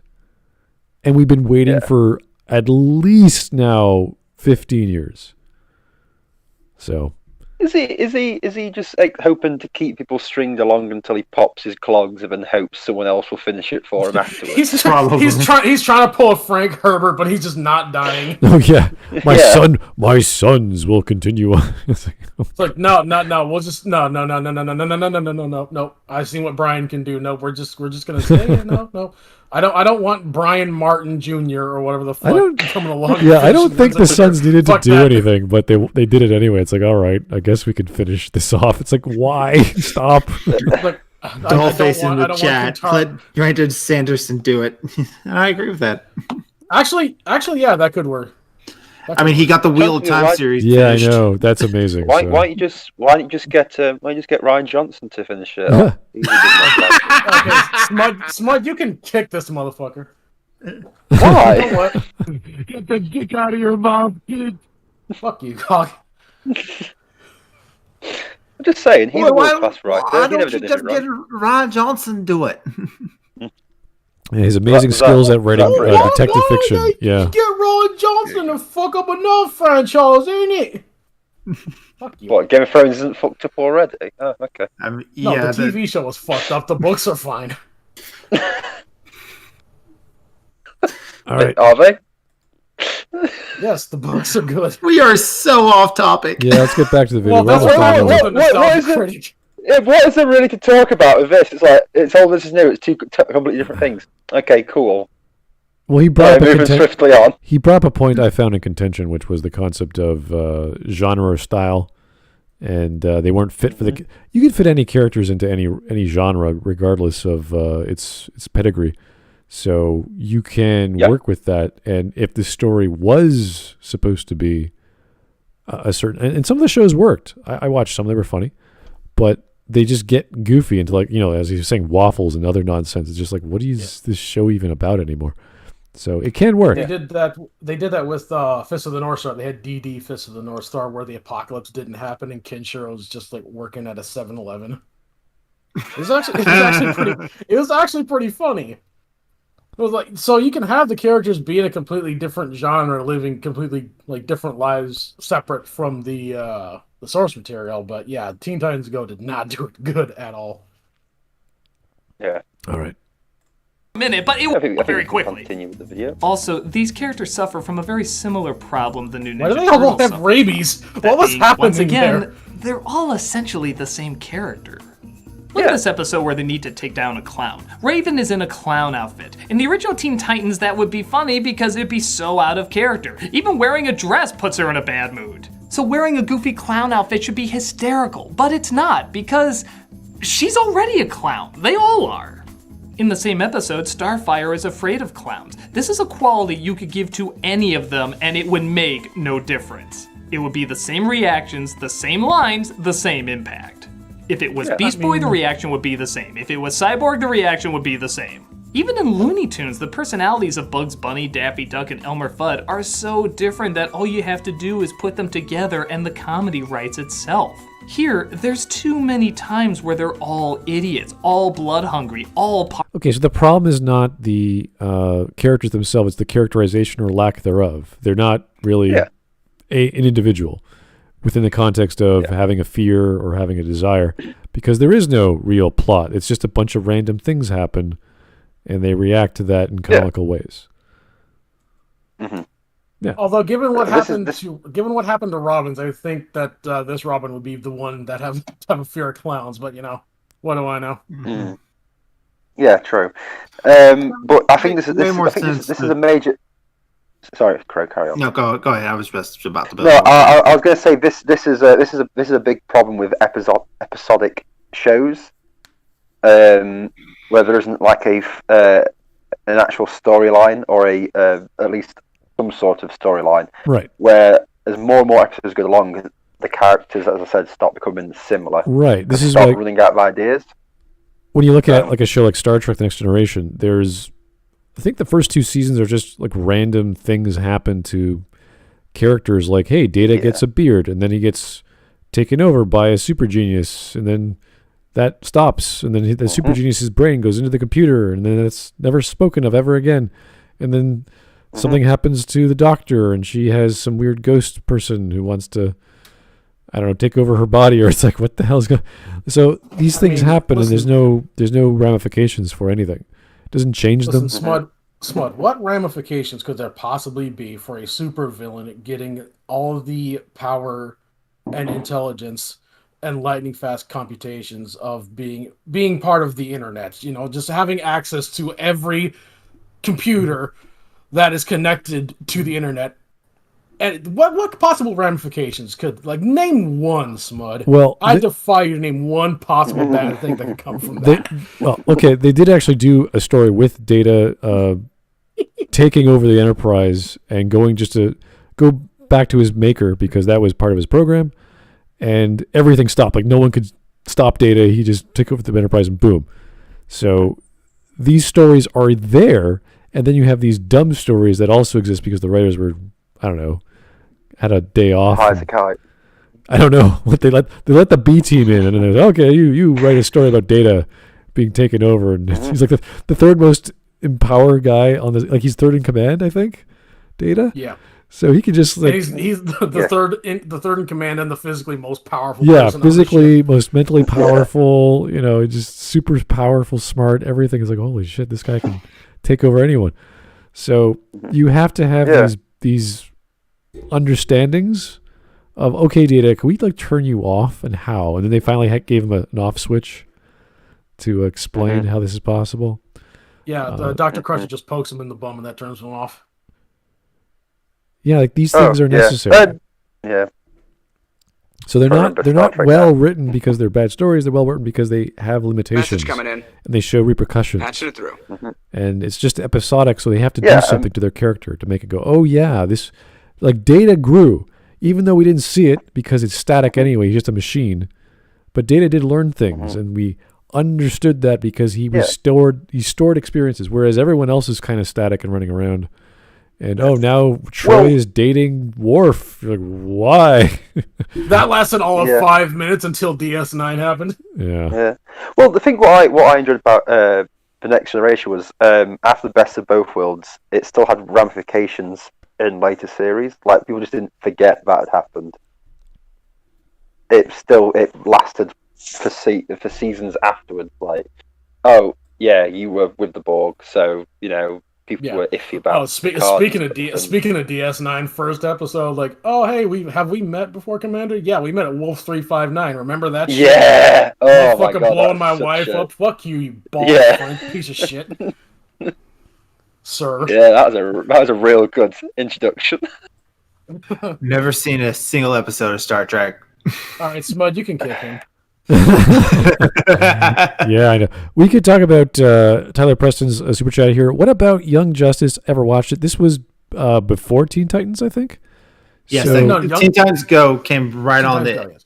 and we've been waiting for at least now 15 years. So, is he just like hoping to keep people stringed along until he pops his clogs and then hopes someone else will finish it for him afterwards? He's trying to pull a Frank Herbert, but he's just not dying. Oh yeah, my sons will continue on. It's like no. We'll just no. I've seen what Brian can do. No, we're just gonna stay. No. I don't want Brian Martin Jr. or whatever the fuck coming along. Yeah, I don't think the Sons needed to do anything, but they did it anyway. It's like, all right, I guess we could finish this off. It's like, why? Stop. The whole face in the chat. Let Brandon Sanderson do it. I agree with that. Actually, yeah, that could work. He got the Wheel of Time series. Yeah, finished. I know. That's amazing. Why don't you just get Ryan Johnson to finish it? Okay, Smud, you can kick this motherfucker. Why? You know what? Get the dick out of your mouth, kid. Fuck you, cock. I'm just saying, he's a world-class writer. Why He never don't you did just anything get wrong. Ron Johnson do it? His amazing skills at writing detective fiction. Yeah. Get Ron Johnson to fuck up enough franchise, ain't it? Fuck you. What, Game of Thrones isn't fucked up already? Oh, okay. No, the TV show was fucked up. The books are fine. All right. Are they? Yes, the books are good. We are so off topic. Yeah, let's get back to the video. Well, that's What is there really to talk about with this? It's like, it's all this is new. It's two completely different things. Okay, cool. Well, he brought moving swiftly on. He brought up a point I found in contention, which was the concept of genre or style, and they weren't fit for the. You can fit any characters into any genre, regardless of its pedigree. So you can work with that, and if the story was supposed to be a certain, and some of the shows worked. I watched some; they were funny, but they just get goofy into, like, as he was saying, waffles and other nonsense. It's just like, what is this show even about anymore? So it can work. They did that with Fist of the North Star. They had DD Fist of the North Star, where the apocalypse didn't happen, and Kenshiro was just like working at a 7-Eleven. It was actually pretty funny. It was like, so you can have the characters be in a completely different genre, living completely like different lives, separate from the source material. But yeah, Teen Titans Go did not do it good at all. Yeah. All right. Minute, but it will very quickly. Continue with the video. Also, these characters suffer from a very similar problem the new Ninja Why do they all Turtles have rabies? What was happening once again, there? They're all essentially the same character. Look at this episode where they need to take down a clown. Raven is in a clown outfit. In the original Teen Titans, that would be funny because it'd be so out of character. Even wearing a dress puts her in a bad mood. So wearing a goofy clown outfit should be hysterical, but it's not because she's already a clown. They all are. In the same episode, Starfire is afraid of clowns. This is a quality you could give to any of them and it would make no difference. It would be the same reactions, the same lines, the same impact. If it was Beast Boy, the reaction would be the same. If it was Cyborg, the reaction would be the same. Even in Looney Tunes, the personalities of Bugs Bunny, Daffy Duck, and Elmer Fudd are so different that all you have to do is put them together and the comedy writes itself. Here, there's too many times where they're all idiots, all blood hungry, all... Okay, so the problem is not the characters themselves, it's the characterization or lack thereof. They're not really an individual within the context of having a fear or having a desire, because there is no real plot. It's just a bunch of random things happen, and they react to that in comical ways. Mm-hmm. Yeah. Although, given what happened to Robins, I think that this Robin would be the one that have a fear of clowns. But what do I know? Mm. Yeah, true. But I think this is a major. Sorry, Craig, carry on. No, go ahead. I was just about to. No, I was going to say this is a big problem with episodic shows, where there isn't like an actual storyline or at least some sort of storyline. Right. Where as more and more episodes go along, the characters, as I said, start becoming similar. Right. This is start like running out of ideas. When you look at like a show like Star Trek: The Next Generation, I think the first 2 seasons are just like random things happen to characters, like, hey, Data gets a beard, and then he gets taken over by a super genius, and then that stops, and then the super genius's brain goes into the computer, and then it's never spoken of ever again. And then something happens to the Doctor, and she has some weird ghost person who wants to, I don't know, take over her body, or it's like, what the hell's going on? So these things happen, and there's no ramifications for anything. It doesn't change them. Smud, what ramifications could there possibly be for a supervillain getting all of the power and intelligence and lightning fast computations of being part of the internet? Just having access to every computer that is connected to the internet. And what possible ramifications could, name one, Smud? Well, I defy you to name one possible bad thing that could come from that. They did actually do a story with Data taking over the Enterprise and going just to go back to his maker, because that was part of his program, and everything stopped. Like, no one could stop Data. He just took over the Enterprise and boom. So these stories are there, And then you have these dumb stories that also exist because the writers were, I don't know, had a day off. High as a kite. I don't know what they let the B team in, and then they're like, okay, you write a story about Data being taken over, and he's like the third most empowered guy on the, like he's third in command, I think. Data. Yeah. So he could just like he's the third in command and the physically most powerful. Yeah, physically most mentally powerful. You know, just super powerful, smart. Everything is like, holy shit, this guy can take over anyone. So you have to have these understandings of, okay, Data, can we like turn you off, and how? And then they finally gave him an off switch to explain how this is possible. Yeah, Dr. Crusher just pokes him in the bum, and that turns him off. Yeah, like these things are necessary. So they're not well written because they're bad stories. They're well written because they have limitations. Message coming in. And they show repercussions. Patching it through. And it's just episodic, so they have to do something to their character to make it go, oh yeah, this, like Data grew, even though we didn't see it because it's static anyway. He's just a machine. But Data did learn things, and we understood that because he stored experiences, whereas everyone else is kind of static and running around. And now Troy is dating Worf. You're like, why? That lasted all of 5 minutes until DS9 happened. Yeah. Well, the thing what I enjoyed about The Next Generation was after the Best of Both Worlds, it still had ramifications in later series. Like people just didn't forget that had happened. It lasted for seasons afterwards. Like, oh yeah, you were with the Borg, so you know. People were iffy about. Speaking of DS9 first episode, like, oh hey, we met before, Commander? Yeah, we met at Wolf 359. Remember that? Shit? Yeah. Oh my fucking God, blowing my wife up. Fuck you bald piece of shit, sir. Yeah, that was a real good introduction. Never seen a single episode of Star Trek. All right, Smud, you can kick him. Yeah, I know. We could talk about Tyler Preston's super chat here. What about Young Justice? Ever watched it? This was before Teen Titans, I think. Yes, Teen Titans Go came right on the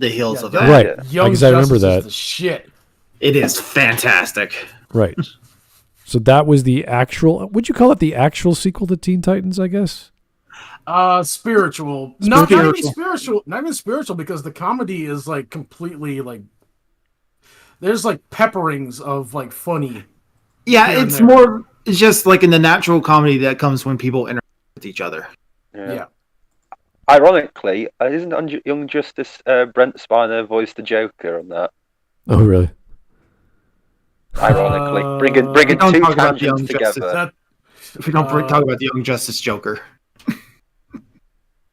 heels of that. Right, because I remember that. Is the shit. It is fantastic. Right. So that was the actual. Would you call it the actual sequel to Teen Titans? I guess. Spiritual. Not even spiritual, because the comedy is like completely like there's like pepperings of like funny. Yeah, it's just like in the natural comedy that comes when people interact with each other. Yeah. Ironically, isn't Young Justice Brent Spiner voiced the Joker on that? Oh, really? Ironically, bringing two tangents together. If we don't talk about the Young Justice Joker.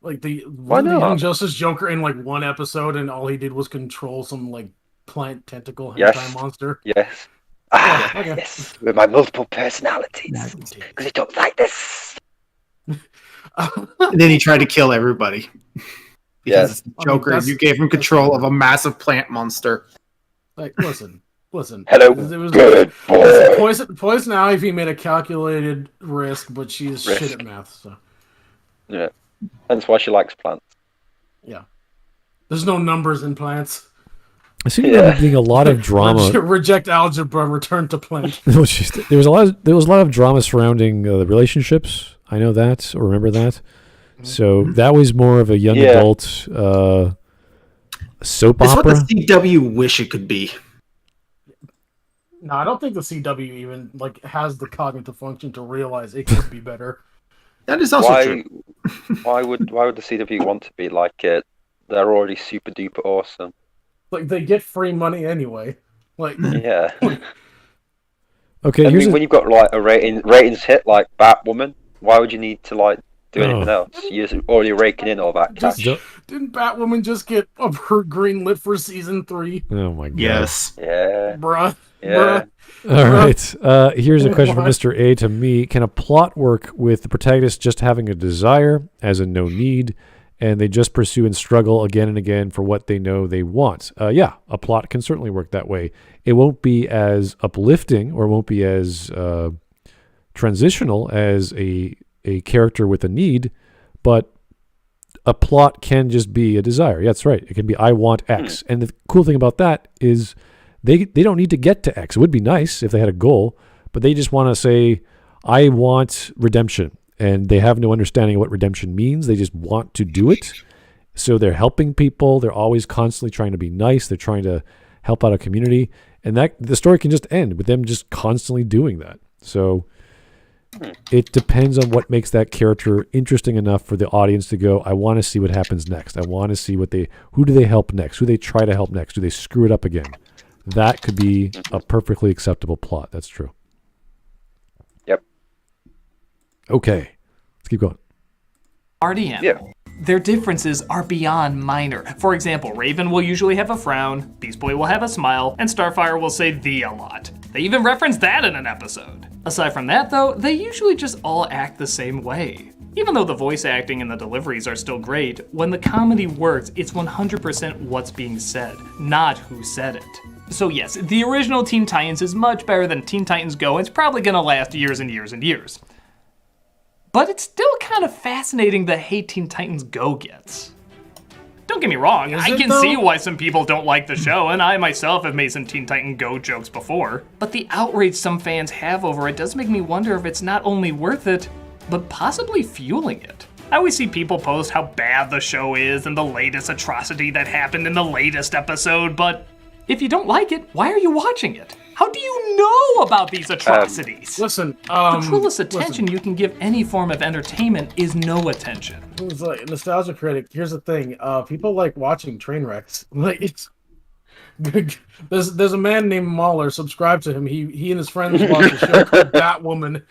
Like the Young Justice Joker in like one episode, and all he did was control some like plant tentacle hentai monster. Yes. Yes. With my multiple personalities. Because he talks like this. And then he tried to kill everybody. Because Joker, you gave him control of a massive plant monster. Like, listen. Hello, good boy. Poison Ivy made a calculated risk, but she's shit at math. So. Yeah. That's why she likes plants. Yeah. There's no numbers in plants. I see there being a lot of drama. Reject algebra, return to plant. There was a lot of drama surrounding the relationships. I know that, or remember that. So that was more of a young adult soap opera. It's what the CW wish it could be. No, I don't think the CW even like has the cognitive function to realize it could be better. That is also true. Why would the CW want to be like it? They're already super duper awesome. Like they get free money anyway. Like yeah. Okay. I mean, when you've got like a ratings hit like Batwoman, why would you need to like do anything else? You're already raking in all that cash. Didn't Batwoman just get her greenlit for season 3? Oh my god. Yes. Yeah. Bruh. Yeah. All right. Here's a question from Mr. A to me. Can a plot work with the protagonist just having a desire, as in no need, and they just pursue and struggle again and again for what they know they want? Yeah, a plot can certainly work that way. It won't be as uplifting or won't be as transitional as a character with a need, but a plot can just be a desire. Yeah, that's right. It can be I want X. And the cool thing about that is they don't need to get to X. It would be nice if they had a goal, but they just want to say, I want redemption, and they have no understanding of what redemption means. They just want to do it. So they're helping people. They're always constantly trying to be nice. They're trying to help out a community. And that the story can just end with them just constantly doing that. So it depends on what makes that character interesting enough for the audience to go, I want to see what happens next. I want to see who do they help next? Who do they try to help next? Do they screw it up again? That could be a perfectly acceptable plot. That's true. Yep. Okay. Let's keep going. RDM. Yeah. Their differences are beyond minor. For example, Raven will usually have a frown, Beast Boy will have a smile, and Starfire will say "thee" a lot. They even reference that in an episode. Aside from that though, they usually just all act the same way. Even though the voice acting and the deliveries are still great, when the comedy works, it's 100% what's being said, not who said it. So yes, the original Teen Titans is much better than Teen Titans Go, and it's probably gonna last years and years and years. But it's still kind of fascinating the hate Teen Titans Go gets. Don't get me wrong, I can see why some people don't like the show, and I myself have made some Teen Titan Go jokes before. But the outrage some fans have over it does make me wonder if it's not only worth it, but possibly fueling it. I always see people post how bad the show is and the latest atrocity that happened in the latest episode, but if you don't like it, why are you watching it? How do you know about these atrocities? The truest attention you can give any form of entertainment is no attention. It's like Nostalgia Critic. Here's the thing: people like watching train wrecks. Like it's there's a man named Mahler. Subscribe to him. He and his friends watch a show called Batwoman.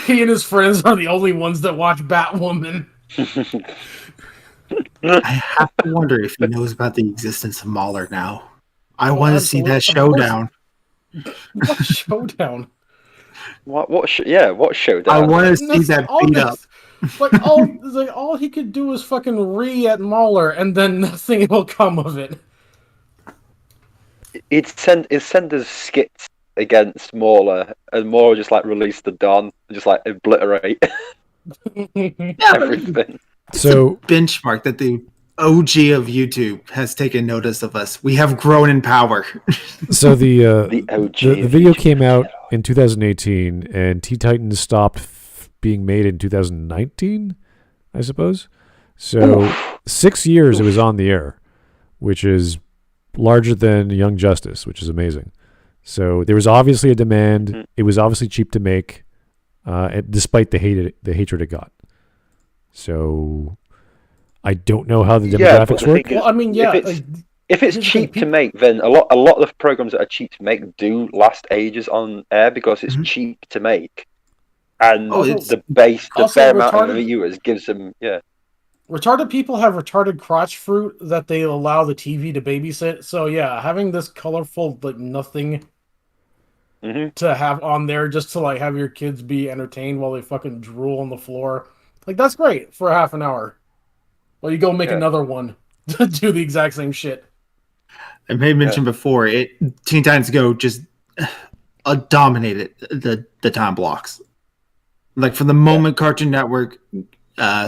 He and his friends are the only ones that watch Batwoman. I have to wonder if he knows about the existence of Mahler now. I want to see that showdown. What showdown? What showdown? I want to see that beat up. Like all he could do is fucking at Mahler, and then nothing will come of it. It's Sender's skits against Mahler, and Mahler just like release the Dunn and just like obliterate everything. So benchmark that the OG of YouTube has taken notice of us. We have grown in power. So the video came out in 2018, and Teen Titans stopped being made in 2019, I suppose. So 6 years it was on the air, which is larger than Young Justice, which is amazing. So there was obviously a demand. It was obviously cheap to make, despite the hatred it got. So I don't know how the demographics work. Well, I mean, yeah. If it's cheap to make, then a lot of the programs that are cheap to make do last ages on air because it's cheap to make, and the bare amount of viewers gives them Retarded people have retarded crotch fruit that they allow the TV to babysit. So yeah, having this colorful nothing to have on there just to have your kids be entertained while they fucking drool on the floor, that's great for half an hour. Well, you go make another one to do the exact same shit. I may have mentioned before, Teen Titans Go just dominated the time blocks. From the moment Cartoon Network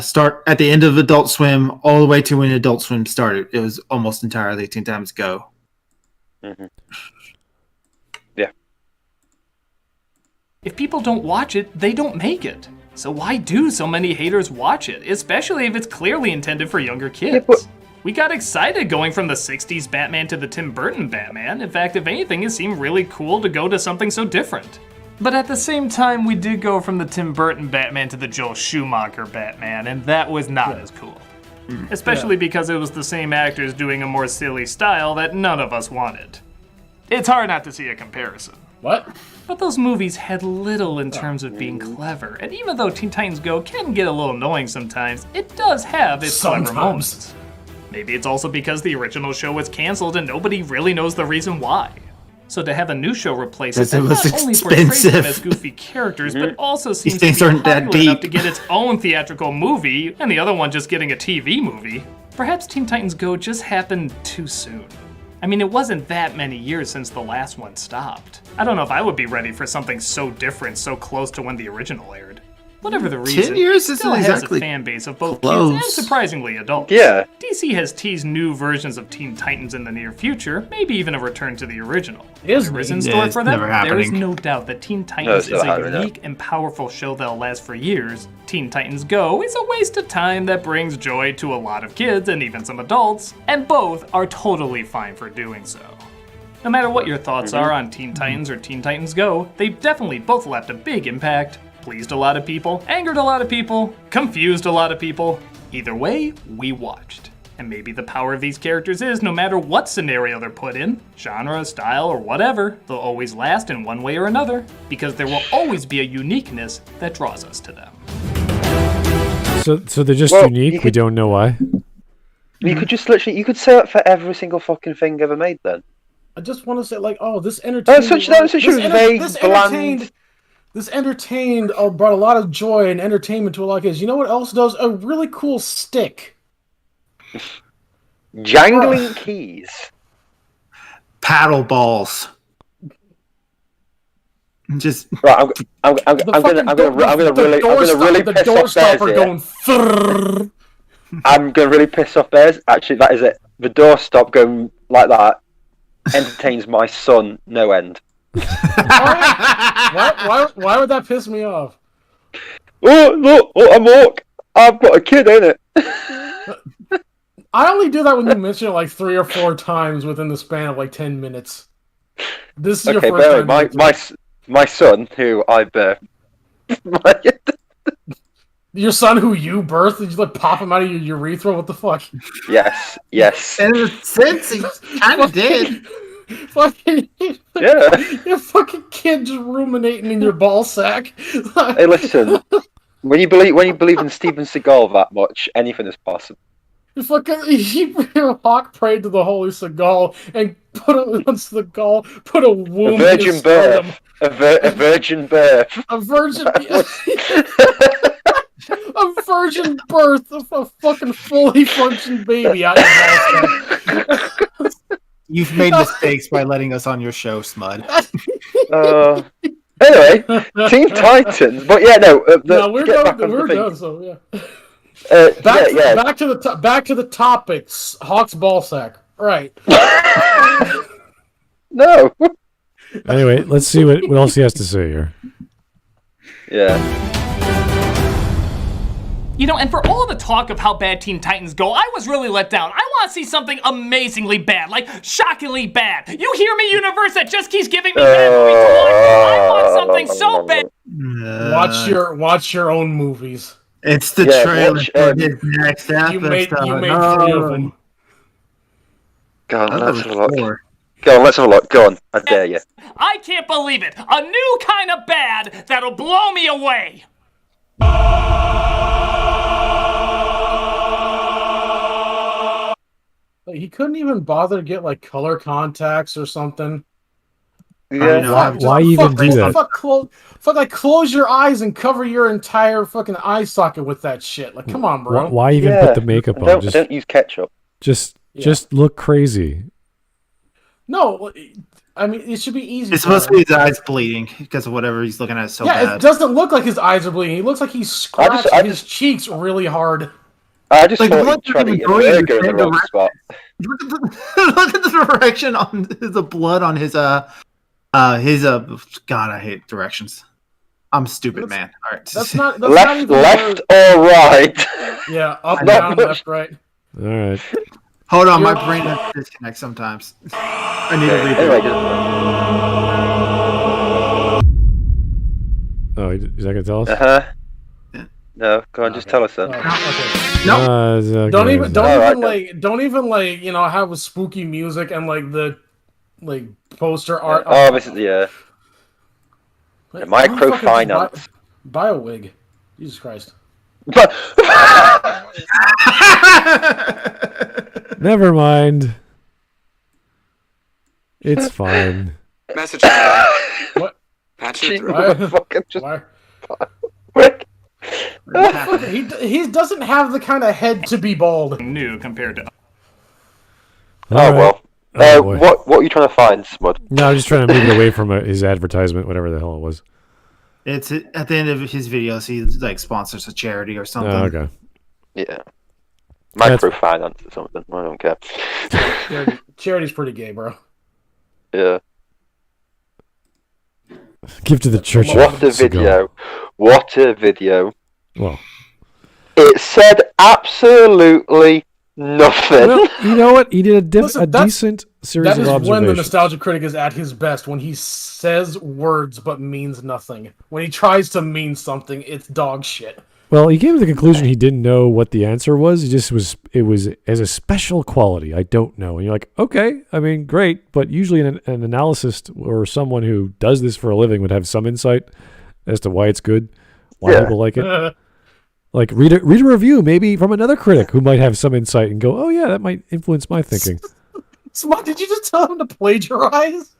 start at the end of Adult Swim all the way to when Adult Swim started, it was almost entirely Teen Titans Go. Mm-hmm. Yeah. If people don't watch it, they don't make it. So why do so many haters watch it, especially if it's clearly intended for younger kids? We got excited going from the 60s Batman to the Tim Burton Batman. In fact, if anything, it seemed really cool to go to something so different. But at the same time, we did go from the Tim Burton Batman to the Joel Schumacher Batman, and that was not as cool. Especially because it was the same actors doing a more silly style that none of us wanted. It's hard not to see a comparison. What? But those movies had little in terms of being clever, and even though Teen Titans Go can get a little annoying sometimes, it does have its clever moments. Maybe it's also because the original show was canceled and nobody really knows the reason why. So to have a new show replace it that not only portrays them as goofy characters, but also seems to be popular enough to get its own theatrical movie, and the other one just getting a TV movie, perhaps Teen Titans Go just happened too soon. I mean, it wasn't that many years since the last one stopped. I don't know if I would be ready for something so different so close to when the original aired. Whatever the reason, 10 years it still isn't has exactly a fan base of both close. kids and surprisingly adults. Yeah. DC has teased new versions of Teen Titans in the near future, maybe even a return to the original. Is in store for them? Happening. There is no doubt that Teen Titans is a unique and powerful show that'll last for years. Teen Titans Go is a waste of time that brings joy to a lot of kids and even some adults, and both are totally fine for doing so. No matter what your thoughts are on Teen Titans or Teen Titans Go, they definitely both left a big impact, pleased a lot of people, angered a lot of people, confused a lot of people. Either way, we watched. And maybe the power of these characters is, no matter what scenario they're put in, genre, style, or whatever, they'll always last in one way or another, because there will always be a uniqueness that draws us to them. So they're just unique, we don't know why? You could just literally, you could say that for every single fucking thing ever made then. I just want to say, like, this entertained... This entertained, brought a lot of joy and entertainment to a lot of kids. You know what else does? A really cool stick. Jangling keys. Paddle balls. Just right. I'm gonna really piss off Bears. Actually, that is it. The doorstop going like that entertains my son no end. Why would that piss me off? Oh look! Oh, I'm Orc. I've got a kid in it. I only do that when you mention it like 3 or 4 times within the span of like 10 minutes. This is your first time. My son, who I birthed. Your son, who you birthed? Did you like pop him out of your urethra? What the fuck? Yes. In a sense, he kind of did. Fucking yeah. Your fucking kid just ruminating in your ball sack. Hey, listen. When you believe in Steven Seagal that much, anything is possible. He Hawk prayed to the holy Seagal and put a womb. A virgin birth. A virgin birth. A virgin birth of a fucking fully functioned baby out of your ball. You've made mistakes by letting us on your show, Smud. Anyway, Teen Titans. But yeah, we're done. So yeah. Back to the topics. Hawk's ball sack. Right. No. Anyway, let's see what else he has to say here. Yeah. You know, and for all the talk of how bad Teen Titans Go, I was really let down. I want to see something amazingly bad, like shockingly bad. You hear me, universe, that just keeps giving me bad movies to watch? I want something so bad. Watch your own movies. It's the trailer for his next episode. You made 3 of them. Go on, let's have a look. Go on, I dare you. I can't believe it. A new kind of bad that'll blow me away. He couldn't even bother to get like color contacts or something. Yeah. Why even do that? Close your eyes and cover your entire fucking eye socket with that shit. Like, come on, bro. Why even put the makeup on? Don't use ketchup. Just look crazy. No, I mean it should be easy. It's supposed to be his eyes bleeding because of whatever he's looking at so bad. It doesn't look like his eyes are bleeding. He looks like he's scratching his cheeks really hard. I just thought he tried to get a burger in the wrong spot. Look at the direction on the blood on his God, I hate directions. I'm stupid, man. All right. That's not left or right. Yeah, up, down, left, right. All right. Hold on, my brain has to disconnect sometimes. I need to reboot. Oh, he's not gonna tell us? No, go on, just tell us then. No. Don't even have a spooky music and the poster art. Oh, this is the microfinance. Buy a wig. Jesus Christ. Never mind. It's fine. Message. What? Patch it through. He doesn't have the kind of head to be bald. New compared to. What are you trying to find, Smud? No, I'm just trying to move it away from his advertisement, whatever the hell it was. It's at the end of his videos. He sponsors a charity or something. Oh, okay. Yeah. Microfinance or something. I don't care. Charity's pretty gay, bro. Yeah. Give to the church. What a video. What a video. Well, it said absolutely nothing. Well, you know what? He did a decent series of observations. That is when the nostalgia critic is at his best, when he says words but means nothing. When he tries to mean something, it's dog shit. Well, he came to the conclusion he didn't know what the answer was. It was as a special quality. I don't know. And you're like, okay, I mean, great. But usually an analyst or someone who does this for a living would have some insight as to why it's good, why people like it. Like read a review, maybe from another critic who might have some insight and go, oh yeah, that might influence my thinking. Smart, did you just tell him to plagiarize?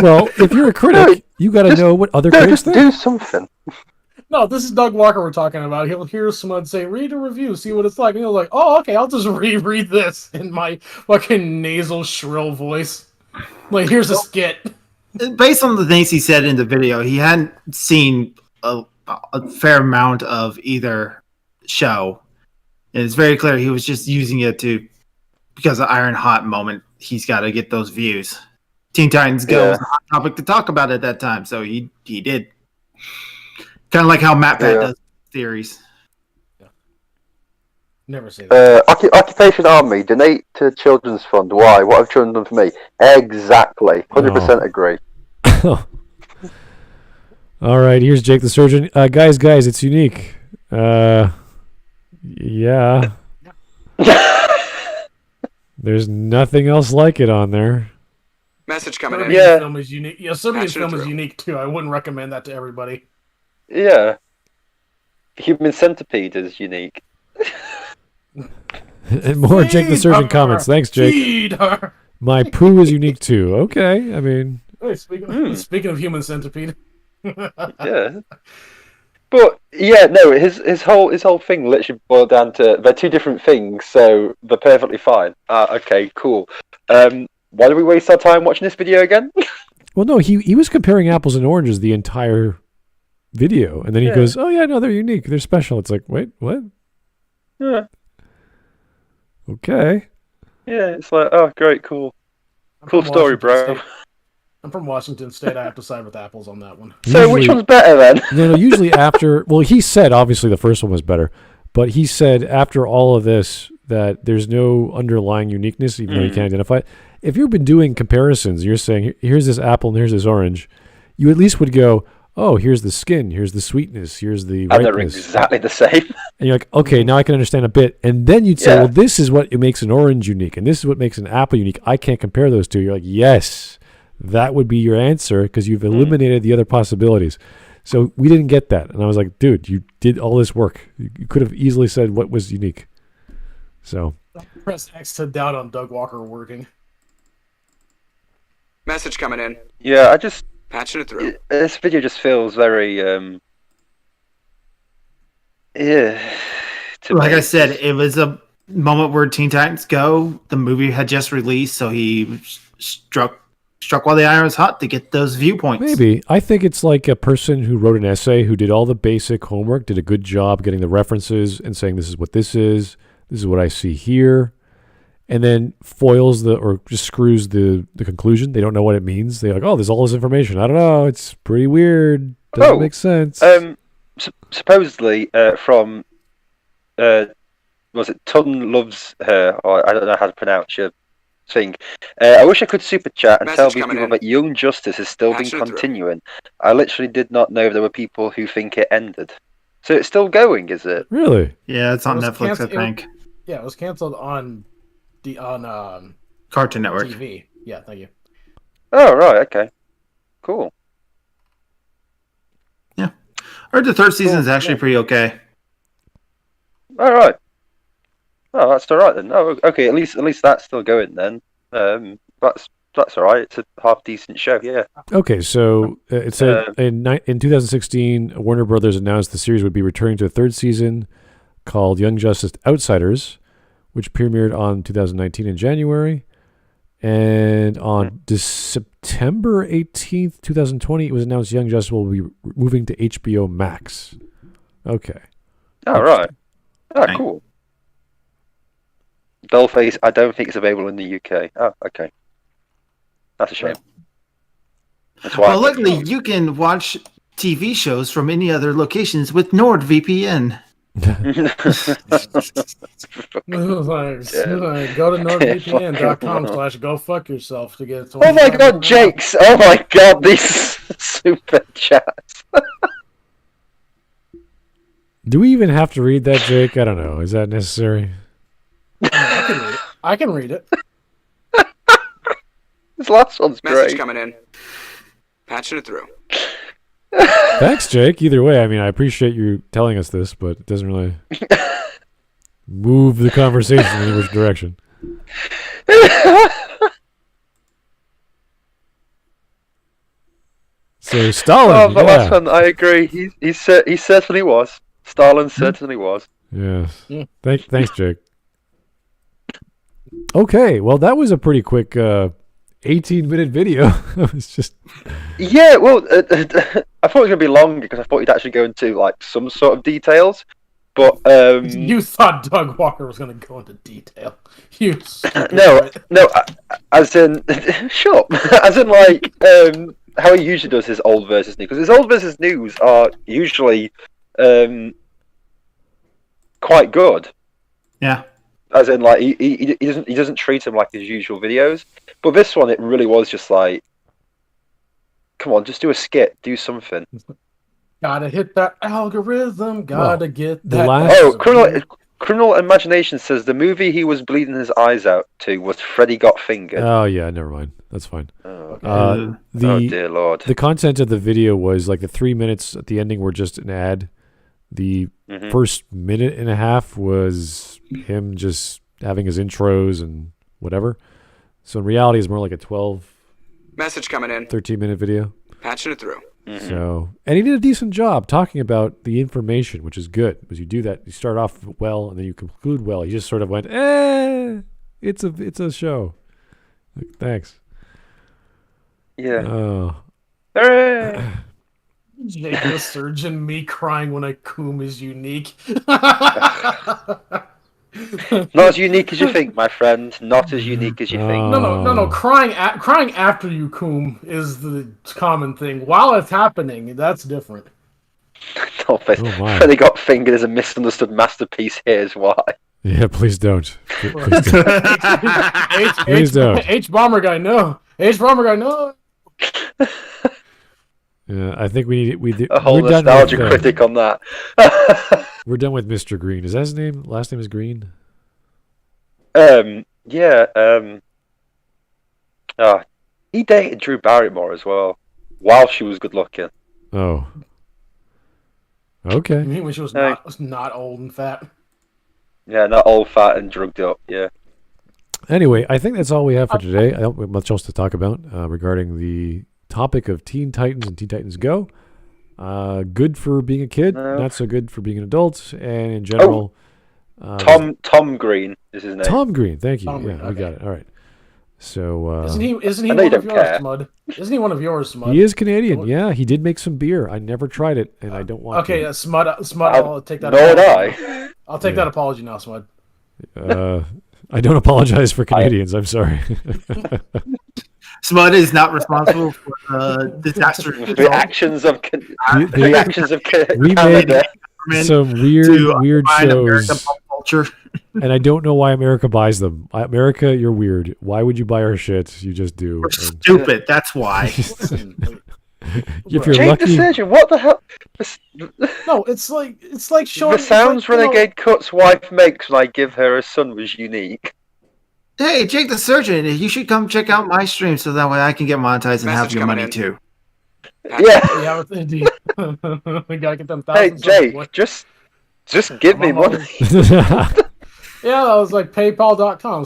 Well, if you're a critic, you got to know what other critics think. Do something. No, this is Doug Walker we're talking about. He'll hear someone say, read a review, see what it's like. And he'll like, oh, okay, I'll just reread this in my fucking nasal, shrill voice. Like, here's a skit. Based on the things he said in the video, he hadn't seen a fair amount of either show. And it's very clear he was just using it because of Iron Hot moment, he's got to get those views. Teen Titans Go was a hot topic to talk about at that time, so he did. Kind of like how Matt Pat does theories. Yeah. Never say that. Occupation Army, donate to Children's Fund. Why? What have children done for me? Exactly. 100% agree. All right, here's Jake the Surgeon. Guys, it's unique. Yeah. There's nothing else like it on there. Message coming in. Serbian film is unique. Yeah, Serbian film is unique too. I wouldn't recommend that to everybody. Yeah. Human Centipede is unique. And more Jake the Surgeon comments. Thanks, Jake. My poo is unique too. Okay, I mean. Hey, speaking of Human Centipede. Yeah. But yeah, no, his whole thing literally boiled down to they're two different things, so they're perfectly fine. Okay, cool. Why do we waste our time watching this video again? Well, no, he was comparing apples and oranges the entire video, and then he goes, "Oh yeah, no, they're unique, they're special." It's like, wait, what? Yeah. Okay. Yeah, it's like, oh, great, cool story, bro. I'm from Washington State. I have to side with apples on that one. So which one's better then? No, usually after. Well, he said obviously the first one was better, but he said after all of this that there's no underlying uniqueness, even though you can't identify it. If you've been doing comparisons, you're saying here's this apple and here's this orange, you at least would go, oh, here's the skin, here's the sweetness, here's the ripeness. And they're exactly the same. And you're like, okay, now I can understand a bit. And then you'd say, well, this is what makes an orange unique, and this is what makes an apple unique. I can't compare those two. You're like, yes, that would be your answer because you've eliminated the other possibilities. So we didn't get that. And I was like, dude, you did all this work. You could have easily said what was unique. So press X to doubt on Doug Walker working. Message coming in. Yeah, I just patching it through. This video just feels very like I said, it was a moment where Teen Titans Go, the movie had just released, so he struck while the iron was hot to get those viewpoints. Maybe. I think it's like a person who wrote an essay who did all the basic homework, did a good job getting the references and saying this is what this is what I see here, and then foils or just screws the conclusion. They don't know what it means. They're like, oh, there's all this information. I don't know. It's pretty weird. Doesn't make sense. Supposedly from was it Dunn loves her, or I don't know how to pronounce your thing. I wish I could super chat and tell people that Young Justice has still been continuing. I literally did not know there were people who think it ended. So it's still going, is it? Really? Yeah, it's on Netflix, I think. It was canceled on Cartoon Network TV. Yeah, thank you. Oh right, okay, cool. Yeah, I heard the third season is actually pretty okay. All right. Oh, that's all right then. Oh, okay. At least that's still going then. That's all right. It's a half decent show. Yeah. Okay, so it said in 2016, Warner Brothers announced the series would be returning to a third season called Young Justice Outsiders, which premiered on 2019 in January. And on September 18th, 2020, it was announced Young Justice will be moving to HBO Max. Okay. All right. Oh, cool. Dollface, I don't think it's available in the UK. Oh, okay. That's a shame. That's why. Well, luckily, you can watch TV shows from any other locations with NordVPN. Go to nordvpn.com/go-fuck-yourself to get. Oh my god, Jakes! Oh my god, these super chats. Do we even have to read that, Jake? I don't know. Is that necessary? I can read it. This last one's great. Message coming in. Patching it through. Thanks, Jake. Either way, I mean, I appreciate you telling us this, but it doesn't really move the conversation in any which direction. So Stalin. Oh, the last one, I agree. He certainly was. Stalin certainly was. Yes. Yeah. Thanks, Jake. Okay, well, that was a pretty quick 18-minute video. It was just. Yeah, well, I thought it was going to be longer because I thought you'd actually go into like some sort of details. But you thought Doug Walker was going to go into detail. No, as in shut up. As in like how he usually does his old versus new, because his old versus news are usually quite good. Yeah. As in like he doesn't treat them like his usual videos. But this one, it really was just like, come on, just do a skit, do something. Gotta hit that algorithm. Gotta get that. Criminal Imagination says the movie he was bleeding his eyes out to was Freddy Got Fingered. Oh yeah, never mind. That's fine. Oh, okay. Oh dear Lord. The content of the video was like the 3 minutes at the ending were just an ad. The first minute and a half was him just having his intros and whatever. So in reality, it's more like a 12 Message coming in. 13-minute video. Patching it through. So, and he did a decent job talking about the information, which is good because you do that. You start off well and then you conclude well. He just sort of went, it's a show. Like, thanks. Yeah. Oh. Hooray! Jake the Surgeon, me crying when I coom is unique. Not as unique as you think, my friend. Not as unique as you think. No. Crying after you coom is the common thing. While it's happening, that's different. They Got Fingered is a misunderstood masterpiece. Here's why. Yeah, please don't. Please don't. Please don't. H Bomber guy, no. H Bomber guy, no. Yeah, I think we need a whole nostalgia critic on that. We're done with Mr. Green. Is that his name? Last name is Green? He dated Drew Barrymore as well, while she was good looking. Oh. Okay. You mean when she was not old and fat? Yeah, not old, fat, and drugged up, yeah. Anyway, I think that's all we have for today. I don't have much else to talk about regarding the topic of Teen Titans and Teen Titans Go. Good for being a kid, not so good for being an adult, and in general... Tom Green is his name. Tom Green, thank you. Tom Green, we got it. All right. So isn't he one of yours, Smud? Isn't he one of yours, Smud? He is Canadian. Yeah, he did make some beer. I never tried it, and I don't want to. Okay, Smud, I'll take that. Nor would I. I'll take that apology now, Smud. I don't apologize for Canadians. I'm sorry. Smud is not responsible for disaster. The actions of Canada. We made some weird shows. And I don't know why America buys them. America, you're weird. Why would you buy our shit? You just do. We're stupid. That's why. If you're Jake lucky, the Surgeon, what the hell? No, it's like showing the sounds Renegade Cut's wife makes when I give her a son was unique. Hey, Jake the Surgeon, you should come check out my stream so that way I can get monetized and have your money too. Yeah. Indeed. We gotta get them Hey, thousands. Jake, just give me money. Yeah, that was like PayPal.com/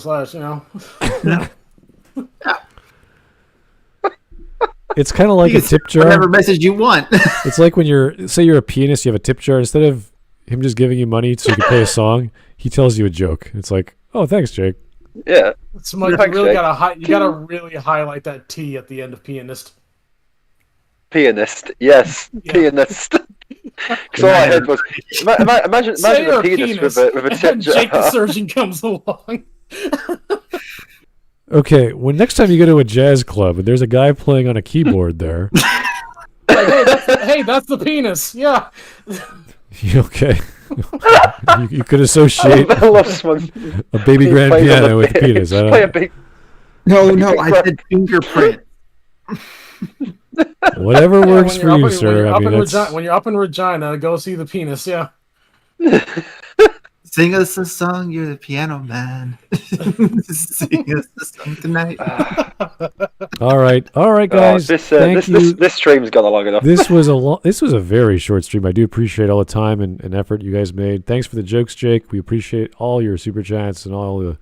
it's kind of like a tip jar. Whatever message you want. It's like when you're a pianist, you have a tip jar. Instead of him just giving you money so you can play a song, he tells you a joke. It's like, oh, thanks, Jake. Yeah. You gotta really highlight that T at the end of pianist. Pianist, yes, yeah. Pianist. Because all I heard was, imagine a penis with a tip jar. Jake the surgeon comes along. Okay, when next time you go to a jazz club and there's a guy playing on a keyboard there. Hey, that's the penis. Yeah. Okay. you could associate I love someone a baby grand piano with a penis. I don't No, I said fingerprint. Whatever works for you, sir. When you're up in Regina, go see the penis. Yeah. Sing us a song, you're the piano man. Sing us a song tonight. All right, guys. This stream's gone long enough. This was a very short stream. I do appreciate all the time and effort you guys made. Thanks for the jokes, Jake. We appreciate all your super chats and all the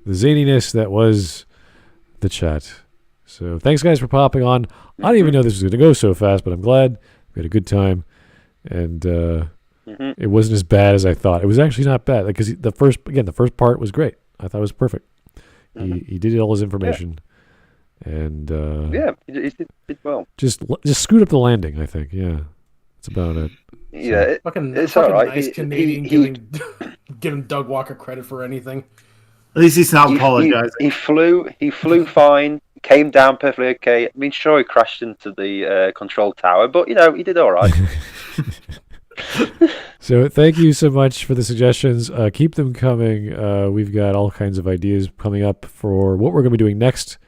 zaniness that was the chat. So thanks, guys, for popping on. I didn't even know this was going to go so fast, but I'm glad we had a good time, and it wasn't as bad as I thought. It was actually not bad because the first part was great. I thought it was perfect. He did all his information, and he did well. Just screwed up the landing, I think. Yeah, that's about it. Yeah, it's all right. Nice Canadian giving Doug Walker credit for anything. At least he's not apologizing. He flew fine. Came down perfectly okay. I mean, sure, he crashed into the control tower, but he did all right. So thank you so much for the suggestions. Keep them coming. We've got all kinds of ideas coming up for what we're going to be doing next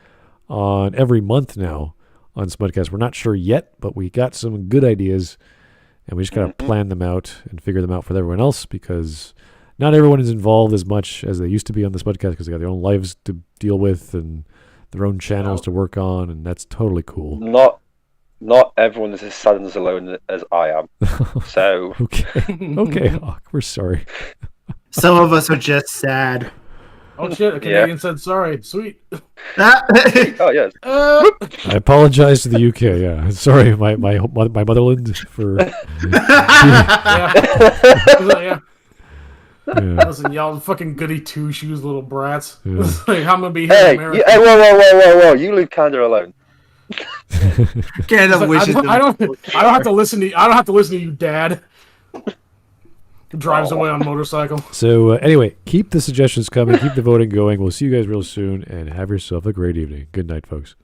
on every month now on Smudcast. We're not sure yet, but we got some good ideas, and we just got to plan them out and figure them out for everyone else because not everyone is involved as much as they used to be on the Smudcast because they got their own lives to deal with and their own channels to work on, and that's totally cool. Not everyone is as sad and as alone as I am. So okay, Hawk, we're sorry. Some of us are just sad. Oh shit! A Canadian said sorry. Sweet. Oh yes. I apologize to the UK. Yeah, sorry, my motherland for. Yeah. Listen, y'all fucking goody two shoes, little brats. Yeah. Like, I'm gonna be here in America. Whoa! You leave Canada alone. Canada wishes. I don't have to listen to you. I don't have to listen to you, Dad. Drives away on motorcycle. So anyway, keep the suggestions coming. Keep the voting going. We'll see you guys real soon, and have yourself a great evening. Good night, folks.